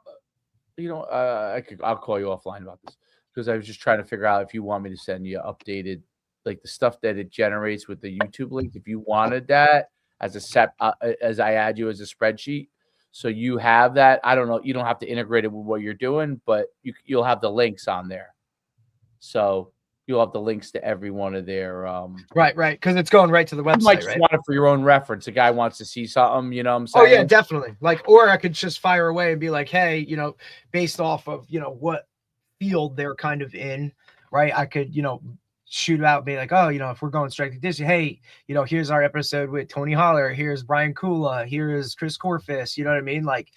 I'll call you offline about this because I was just trying to figure out if you want me to send you updated, like the stuff that it generates with the YouTube links. If you wanted that as as I add you as a spreadsheet. So you have that. I don't know. You don't have to integrate it with what you're doing, but you'll have the links on there. So you'll have the links to every one of their right, because it's going right to the website. You might just want it for your own reference. A guy wants to see something, you know what I'm saying? Oh yeah, definitely. Or I could just fire away and be like, hey, based off of what field they're kind of in, right? I could shoot out and be like, oh, if we're going straight to this, hey, here's our episode with Tony Holler, here's Brian Kula, here's Chris Corfus, you know what I mean? Like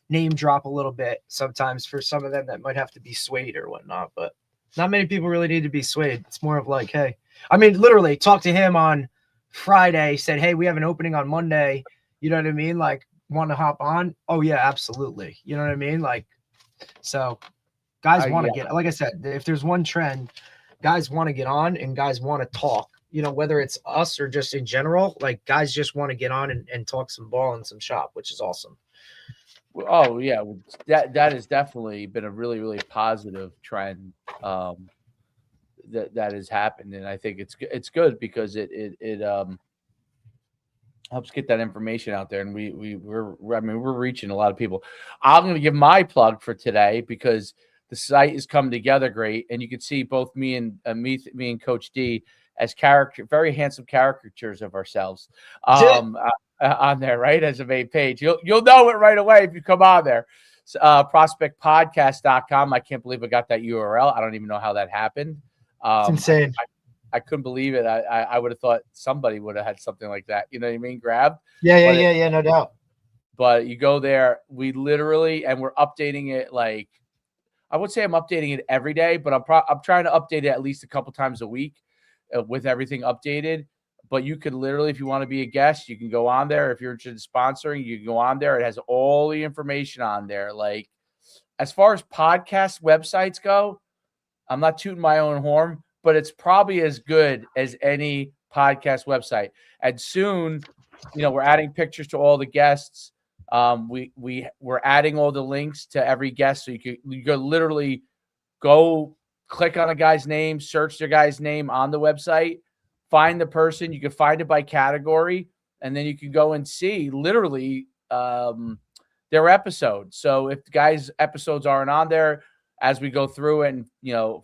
name drop a little bit sometimes for some of them that might have to be swayed or whatnot, but not many people really need to be swayed. It's more of like, hey, I mean, literally talked to him on Friday, said, hey, we have an opening on Monday, you know what I mean? Like, want to hop on? Oh yeah, absolutely. You know what I mean? Like, so guys want to get, like I said, if there's one trend, guys want to get on and guys want to talk, whether it's us or just in general, like guys just want to get on and talk some ball and some shop, which is awesome. Oh yeah. That has definitely been a really, really positive trend that has happened. And I think it's good because it helps get that information out there. And we're reaching a lot of people. I'm going to give my plug for today because the site is coming together great, and you can see both me and Coach D as very handsome caricatures of ourselves on there, right, as a main page. You'll know it right away if you come on there. Prospect-Podcast.com. I can't believe I got that URL. I don't even know how that happened. It's insane. I couldn't believe it. I would have thought somebody would have had something like that. You know what I mean? Grabbed. Yeah, no doubt. But you go there. We literally, and we're updating it like. I would say I'm updating it every day, but I'm trying to update it at least a couple times a week. with everything updated. But you could literally, if you want to be a guest, you can go on there. If you're interested in sponsoring, you can go on there. It has all the information on there. Like, as far as podcast websites go, I'm not tooting my own horn, but it's probably as good as any podcast website. And soon, we're adding pictures to all the guests. We're adding all the links to every guest, so you could literally go click on a guy's name, search their guy's name on the website, find the person. You can find it by category, and then you can go and see literally their episodes. So if the guys' episodes aren't on there, as we go through it and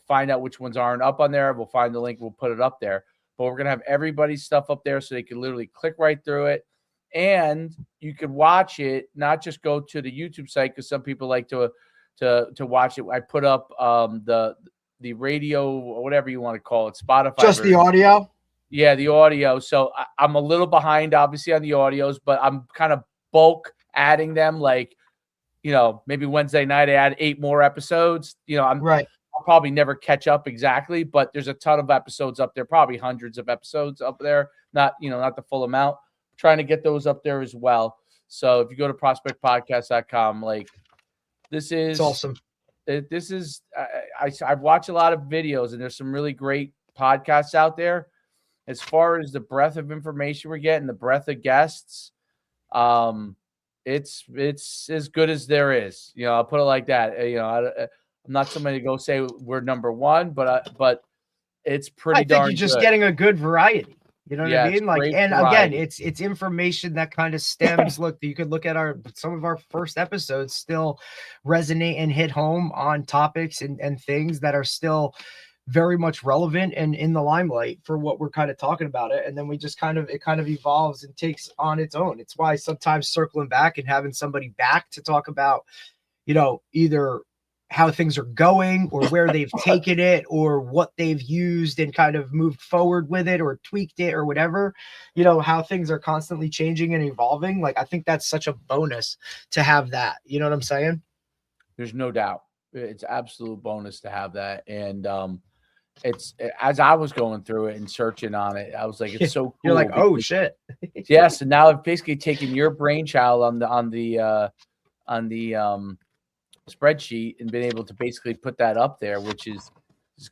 find out which ones aren't up on there, we'll find the link, we'll put it up there. But we're gonna have everybody's stuff up there so they can literally click right through it. And you could watch it, not just go to the YouTube site, because some people like to watch it. I put up the radio, or whatever you want to call it, Spotify. Just version. the audio? Yeah, the audio. So I'm a little behind, obviously, on the audios, but I'm kind of bulk adding them. Like, maybe Wednesday night I add 8 more episodes. Right. I'll probably never catch up exactly, but there's a ton of episodes up there, probably hundreds of episodes up there. Not the full amount. Trying to get those up there as well. So if you go to prospectpodcast.com, like, this is It's awesome. This is I've watched a lot of videos, and there's some really great podcasts out there. As far as the breadth of information we're getting, the breadth of guests, it's as good as there is. I'll put it like that. I'm not somebody to go say we're number one, but it's pretty. I think you're just getting a good variety. You know what I mean? Like, and variety. Again, it's information that kind of stems. Look, you could look at some of our first episodes still resonate and hit home on topics and things that are still very much relevant and in the limelight for what we're kind of talking about it. And then we just it kind of evolves and takes on its own. It's why sometimes circling back and having somebody back to talk about, either how things are going or where they've taken it or what they've used and kind of moved forward with it or tweaked it or whatever, how things are constantly changing and evolving. Like, I think that's such a bonus to have that. You know what I'm saying? There's no doubt. It's absolute bonus to have that. And, it's, as I was going through it and searching on it, I was like, it's so cool. You're like, oh shit. Yes. And now I've basically taken your brainchild on the spreadsheet and been able to basically put that up there, which is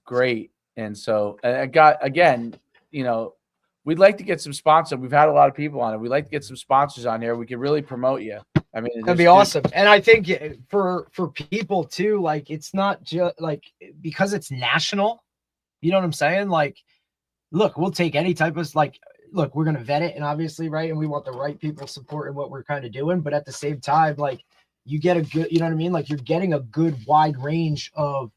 great. And so I got, again, we'd like to get some sponsors. We've had a lot of people on it. We'd like to get some sponsors on here. We could really promote you. I mean, that'd be awesome. And I think for people too, like, it's not just like, because it's national, you know what I'm saying? Like, look, we'll take any type of, like, look, we're going to vet it, and obviously, right. And we want the right people supporting what we're kind of doing. But at the same time, like, you get a good, you know what I mean? Like, you're getting a good wide range of,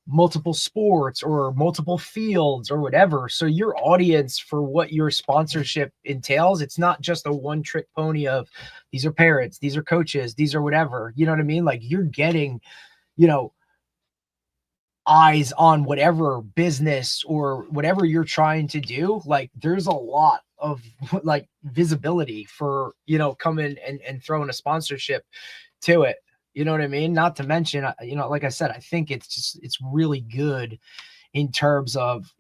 multiple sports or multiple fields or whatever. So your audience for what your sponsorship entails, it's not just a one trick pony of these are parents, these are coaches, these are whatever, you know what I mean? Like, you're getting, eyes on whatever business or whatever you're trying to do. Like, there's a lot of like visibility for, coming and throwing a sponsorship to it. You know what I mean? Not to mention, like I said, I think it's really good in terms of,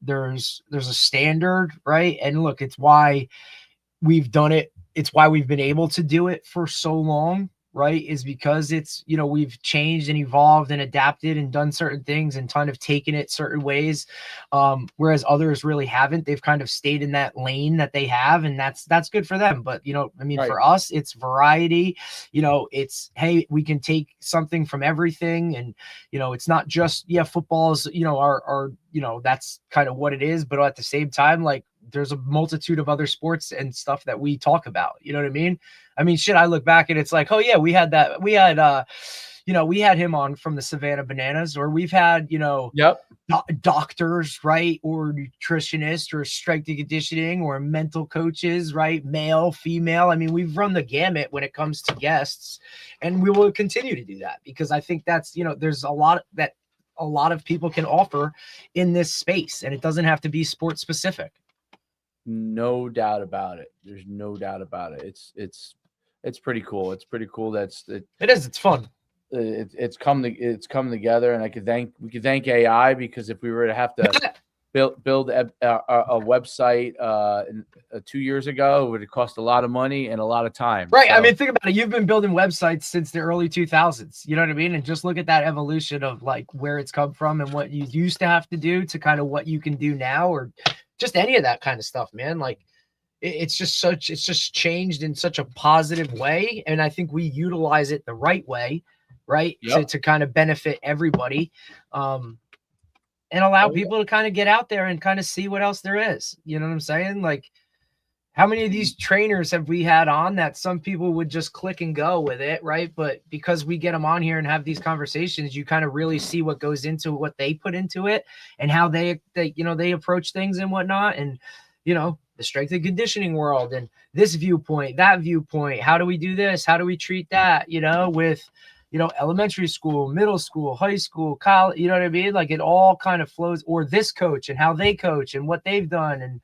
there's a standard, right? And look, it's why we've done it. It's why we've been able to do it for so long, right? Is because it's, we've changed and evolved and adapted and done certain things and kind of taken it certain ways. Whereas others really haven't. They've kind of stayed in that lane that they have, and that's good for them. But, right. For us, it's variety, it's, hey, we can take something from everything. And, it's not just, football's, our that's kind of what it is. But at the same time, like, there's a multitude of other sports and stuff that we talk about. You know what I mean? Shit, I look back and it's like, oh yeah, we had him on from the Savannah Bananas, or we've had, doctors, right? Or nutritionists or strength and conditioning or mental coaches, right? Male, female. We've run the gamut when it comes to guests, and we will continue to do that because I think that's, there's a lot that a lot of people can offer in this space, and it doesn't have to be sports specific. No doubt about it. There's no doubt about it. It's pretty cool. It's pretty cool. It is. It's fun. It's come together, and we could thank AI, because if we were to have to build a website 2 years ago. It would cost a lot of money and a lot of time. Right. So, I mean, think about it. You've been building websites since the early 2000s. You know what I mean? And just look at that evolution of like where it's come from and what you used to have to do to kind of what you can do now, or just any of that kind of stuff, man. Like it's just changed in such a positive way. And I think we utilize it the right way, right? Yep. To kind of benefit everybody. And allow people to kind of get out there and kind of see what else there is. You know what I'm saying? Like, how many of these trainers have we had on that some people would just click and go with it, right? But because we get them on here and have these conversations, you kind of really see what goes into what they put into it and how they approach things and whatnot. And, the strength and conditioning world and this viewpoint, that viewpoint. How do we do this? How do we treat that, with elementary school, middle school, high school, college, you know what I mean? Like it all kind of flows, or this coach and how they coach and what they've done and,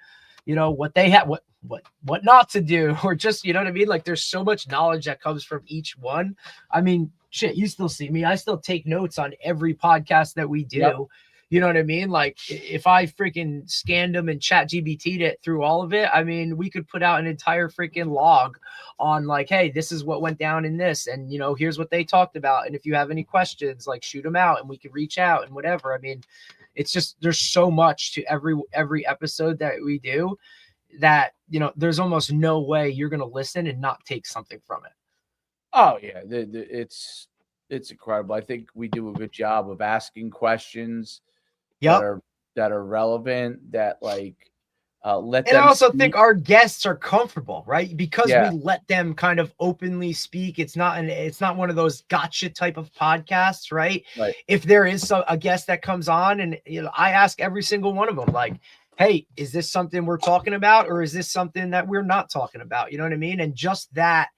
what they have, what not to do, or just, you know what I mean? Like there's so much knowledge that comes from each one. I mean, shit, you still see me. I still take notes on every podcast that we do. Yep. You know what I mean? Like if I freaking scanned them and ChatGPT'd it through all of it, I mean, we could put out an entire freaking log on like, hey, this is what went down in this. And, here's what they talked about. And if you have any questions, like shoot them out and we could reach out and whatever. I mean, it's just, there's so much to every episode that we do that, there's almost no way you're going to listen and not take something from it. Oh yeah. It's incredible. I think we do a good job of asking questions. Yep. that are relevant, that like let and them I also speak. think our guests are comfortable, right? Because Yeah. we let them kind of openly speak. It's not one of those gotcha type of podcasts, right? Right. If there is a guest that comes on and I ask every single one of them, like, hey, is this something we're talking about, or is this something that we're not talking about? You know what I mean? And just that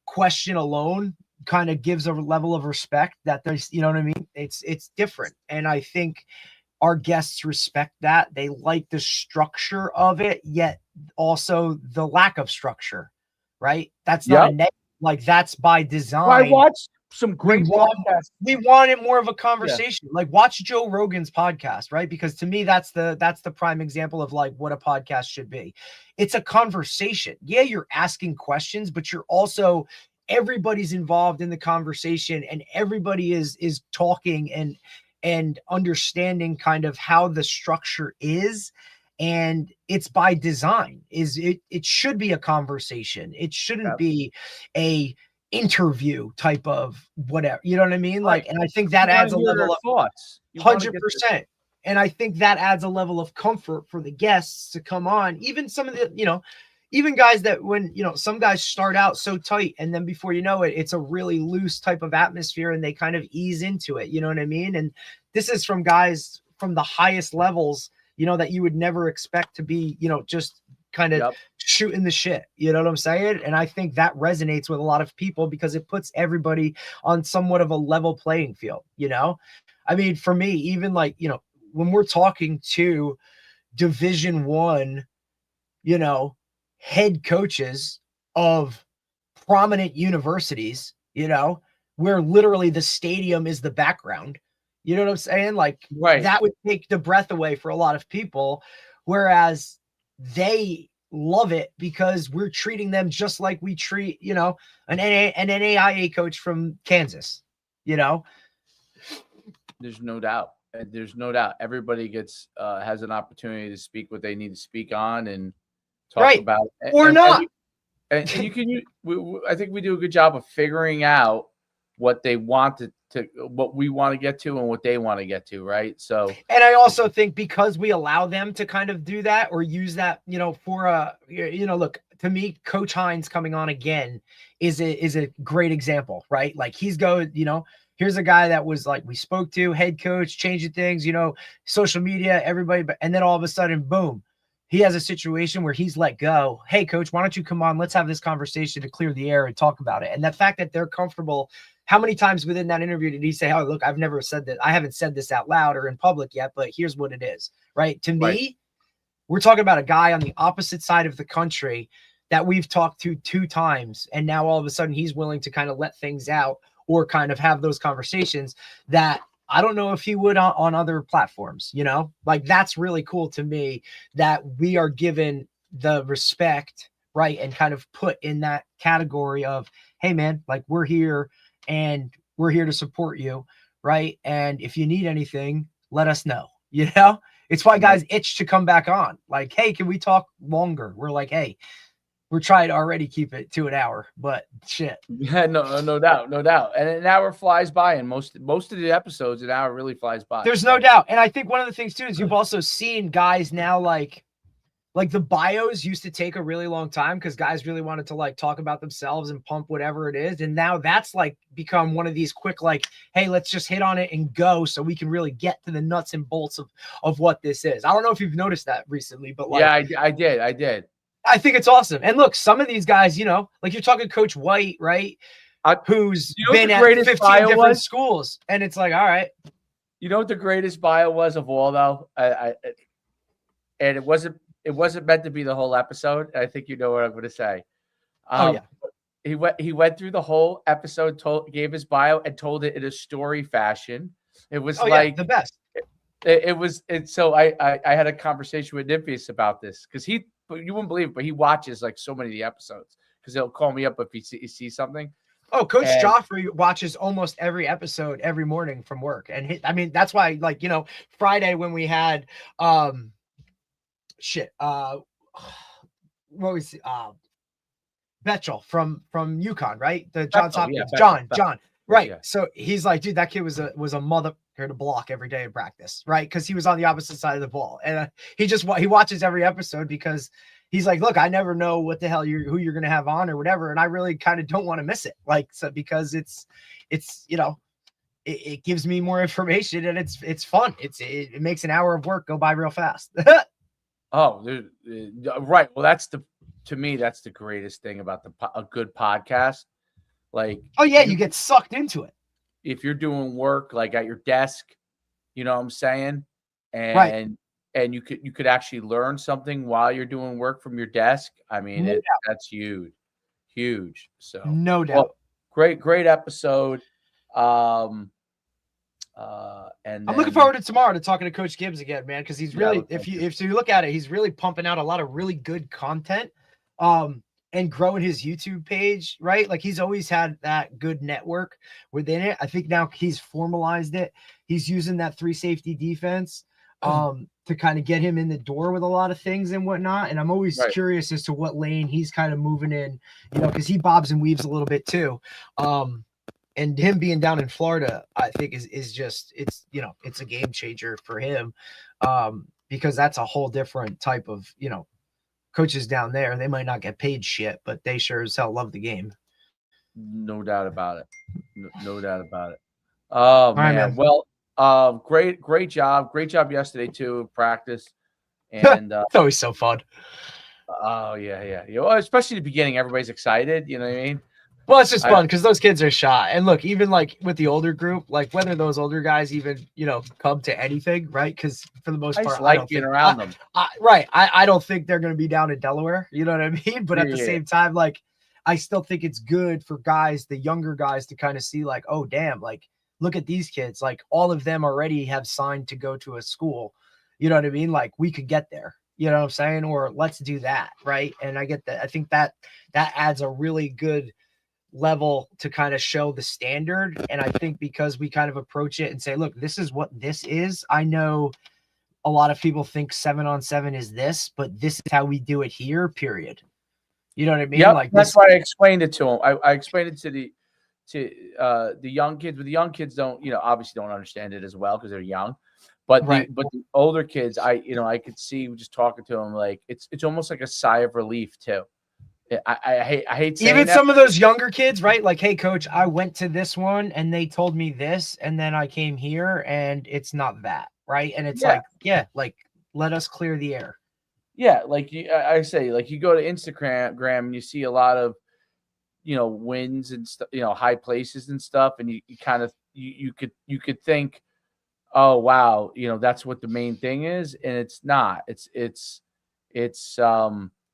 question alone kind of gives a level of respect that there's, you know what I mean? It's different. And I think our guests respect that. They like the structure of it, yet also the lack of structure, right? That's not a negative. Like that's by design. Well, I watched some great podcasts. We wanted more of a conversation. Yeah. Like watch Joe Rogan's podcast, right? Because to me, that's the prime example of like what a podcast should be. It's a conversation. Yeah, you're asking questions, but you're also everybody's involved in the conversation and everybody is talking and understanding kind of how the structure is. And it's by design. It should be a conversation. It shouldn't be a interview type of whatever. You know what I mean? Like, and I think that adds a level of thoughts. 100%. And I think that adds a level of comfort for the guests to come on. Even some of the, even guys that when, some guys start out so tight and then before you know it, it's a really loose type of atmosphere and they kind of ease into it. You know what I mean? And this is from guys from the highest levels, that you would never expect to be, just kind of shooting the shit. You know what I'm saying? And I think that resonates with a lot of people because it puts everybody on somewhat of a level playing field. I mean, for me, even like, when we're talking to Division I, head coaches of prominent universities, where literally the stadium is the background. You know what I'm saying? Like that would take the breath away for a lot of people, whereas they love it because we're treating them just like we treat, an NAIA coach from Kansas, There's no doubt. There's no doubt. Everybody gets has an opportunity to speak what they need to speak on and talk about it. Or not. And you can. I think we do a good job of figuring out what they want to what we want to get to and what they want to get to, right? So, and I also think because we allow them to kind of do that or use that, for a, look, to me, Coach Hines coming on again is a great example, right? Like he's here's a guy that was like, we spoke to head coach, changing things, social media, everybody, and then all of a sudden, boom, he has a situation where he's let go. Hey, coach, why don't you come on? Let's have this conversation to clear the air and talk about it. And the fact that they're comfortable. How many times within that interview did he say, oh, look, I've never said that. I haven't said this out loud or in public yet, but here's what it is, right? To me, we're talking about a guy on the opposite side of the country that we've talked to 2 times. And now all of a sudden he's willing to kind of let things out or kind of have those conversations that I don't know if he would on other platforms, you know, like that's really cool to me that we are given the respect, right? And kind of put in that category of, hey man, like we're here and we're here to support you. Right. And if you need anything, let us know, you know, it's why guys itch to come back on. Like, hey, can we talk longer? We're like, hey, we're trying to already keep it to an hour, but shit. Yeah, no doubt, no doubt. And an hour flies by, and most of the episodes, an hour really flies by. There's no doubt. And I think one of the things too is you've also seen guys now like the bios used to take a really long time because guys really wanted to like talk about themselves and pump whatever it is. And now that's like become one of these quick, like, hey, let's just hit on it and go so we can really get to the nuts and bolts of what this is. I don't know if you've noticed that recently, but like, yeah, I did. I think it's awesome. And look, some of these guys, you know, like you're talking Coach White, right? Who's been at 15 different schools. And it's like, all right. You know what the greatest bio was of all, though? And it wasn't meant to be the whole episode. I think you know what I'm going to say. He went through the whole episode, gave his bio, and told it in a story fashion. It was the best. So I had a conversation with Nymphius about this because you wouldn't believe it, but he watches like so many of the episodes because he'll call me up if he sees something. Oh, Coach Joffrey watches almost every episode every morning from work. And I mean, that's why, like, you know, Friday when we had, what was Betchel from UConn, right? The Johns Hopkins, John. Right. Yeah. So he's like, dude, that kid was a mother here to block every day in practice, right? Because he was on the opposite side of the ball, and he watches every episode because he's like, look, I never know what the hell who you're gonna have on or whatever, and I really kind of don't want to miss it, like, so because it's you know, it gives me more information and it's fun. It makes an hour of work go by real fast. Oh, right. Well, to me, that's the greatest thing about a good podcast. Like, oh yeah, you get sucked into it. If you're doing work like at your desk, you know what I'm saying? And right. And you could actually learn something while you're doing work from your desk. I mean, that's huge. So no doubt. Well, great episode. And I'm looking forward to tomorrow to talking to Coach Gibbs again, man, because he's really, if you look at it, he's really pumping out a lot of really good content. And growing his YouTube page, right? Like he's always had that good network within it. I think now he's formalized it. He's using that 3 safety defense to kind of get him in the door with a lot of things and whatnot. And I'm always curious as to what lane he's kind of moving in, you know, because he bobs and weaves a little bit too. And him being down in Florida, I think is just, it's, you know, it's a game changer for him because that's a whole different type of, you know, coaches down there. They might not get paid shit, but they sure as hell love the game. No doubt about it. No doubt about it. Oh, man. Well, great job. Great job yesterday too, practice. And it's always so fun. Oh yeah. You know, especially the beginning, everybody's excited. You know what I mean? Well, it's just fun because those kids are shy. And look, even like with the older group, like whether those older guys even, you know, come to anything, right? Because for the most part, I like being around them. I don't think they're going to be down in Delaware. You know what I mean? But at the same time, like, I still think it's good for guys, the younger guys, to kind of see like, oh, damn, like, look at these kids. Like, all of them already have signed to go to a school. You know what I mean? Like, we could get there. You know what I'm saying? Or let's do that, right? And I get that. I think that adds a really good level to kind of show the standard. And I think because we kind of approach it and say, look, this is what this is. I know a lot of people think 7-on-7 is this, but this is how we do it here, period. You know what I mean? Yep, like that's why I explained it to them. I explained it to the young kids, but the young kids don't, you know, obviously don't understand it as well because they're young. But the older kids, I could see just talking to them, like it's almost like a sigh of relief too. I hate saying even that. Some of those younger kids, right? Like, hey, coach, I went to this one and they told me this, and then I came here and it's not that, right? And it's like, let us clear the air. Yeah, like I say, like you go to Instagram and you see a lot of, you know, wins and stuff, you know, high places and stuff, and you kind of you could think, oh wow, you know, that's what the main thing is, and it's not. It's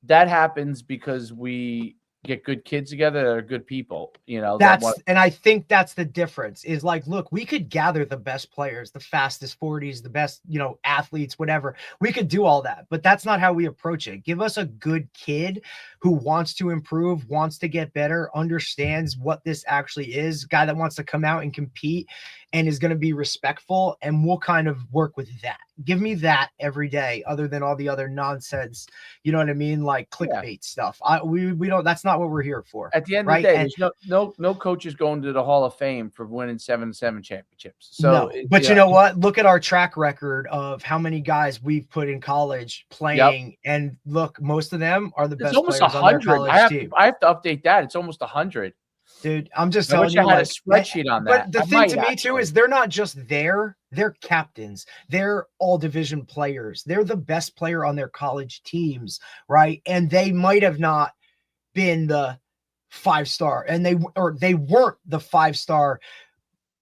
that happens because we get good kids together that are good people, you know. And I think that's the difference is like, look, we could gather the best players, the fastest 40s, the best, you know, athletes, whatever. We could do all that, but that's not how we approach it. Give us a good kid who wants to improve, wants to get better, understands what this actually is, guy that wants to come out and compete and is going to be respectful, and we'll kind of work with that. Give me that every day, other than all the other nonsense, you know what I mean? Like clickbait stuff. We don't, that's not what we're here for. At the end of the day, there's no coaches going to the Hall of Fame for winning 7 championships. So, no, but you know what? Look at our track record of how many guys we've put in college playing, and look, most of them are the best players on their college team. I have to update that. It's almost 100. Dude, I'm just telling you, I had a spreadsheet on that. But the thing to me too is they're not just there; they're captains. They're all division players. They're the best player on their college teams, right? And they might have not been the 5-star, and they weren't the 5-star,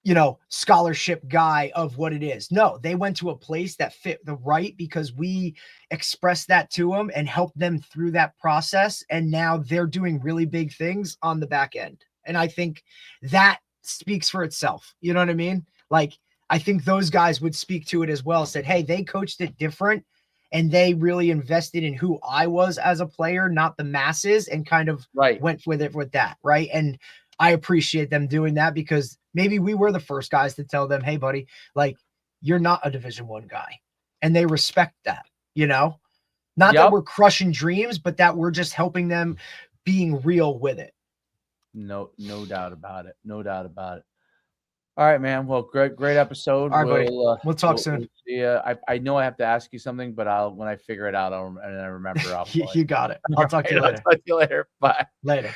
you know, scholarship guy of what it is. No, they went to a place that fit the right because we expressed that to them and helped them through that process. And now they're doing really big things on the back end. And I think that speaks for itself. You know what I mean? Like, I think those guys would speak to it as well, said, hey, they coached it different and they really invested in who I was as a player, not the masses, and kind of went with it with that. Right. And I appreciate them doing that because maybe we were the first guys to tell them, hey, buddy, like, you're not a Division I guy. And they respect that, you know, not that we're crushing dreams, but that we're just helping them being real with it. No doubt about it. No doubt about it. All right, man. Well, great episode. All right, buddy. We'll talk soon. I know I have to ask you something, but when I figure it out, and I remember, you got it. I'll talk to you later. I'll talk to you later. Bye. Later.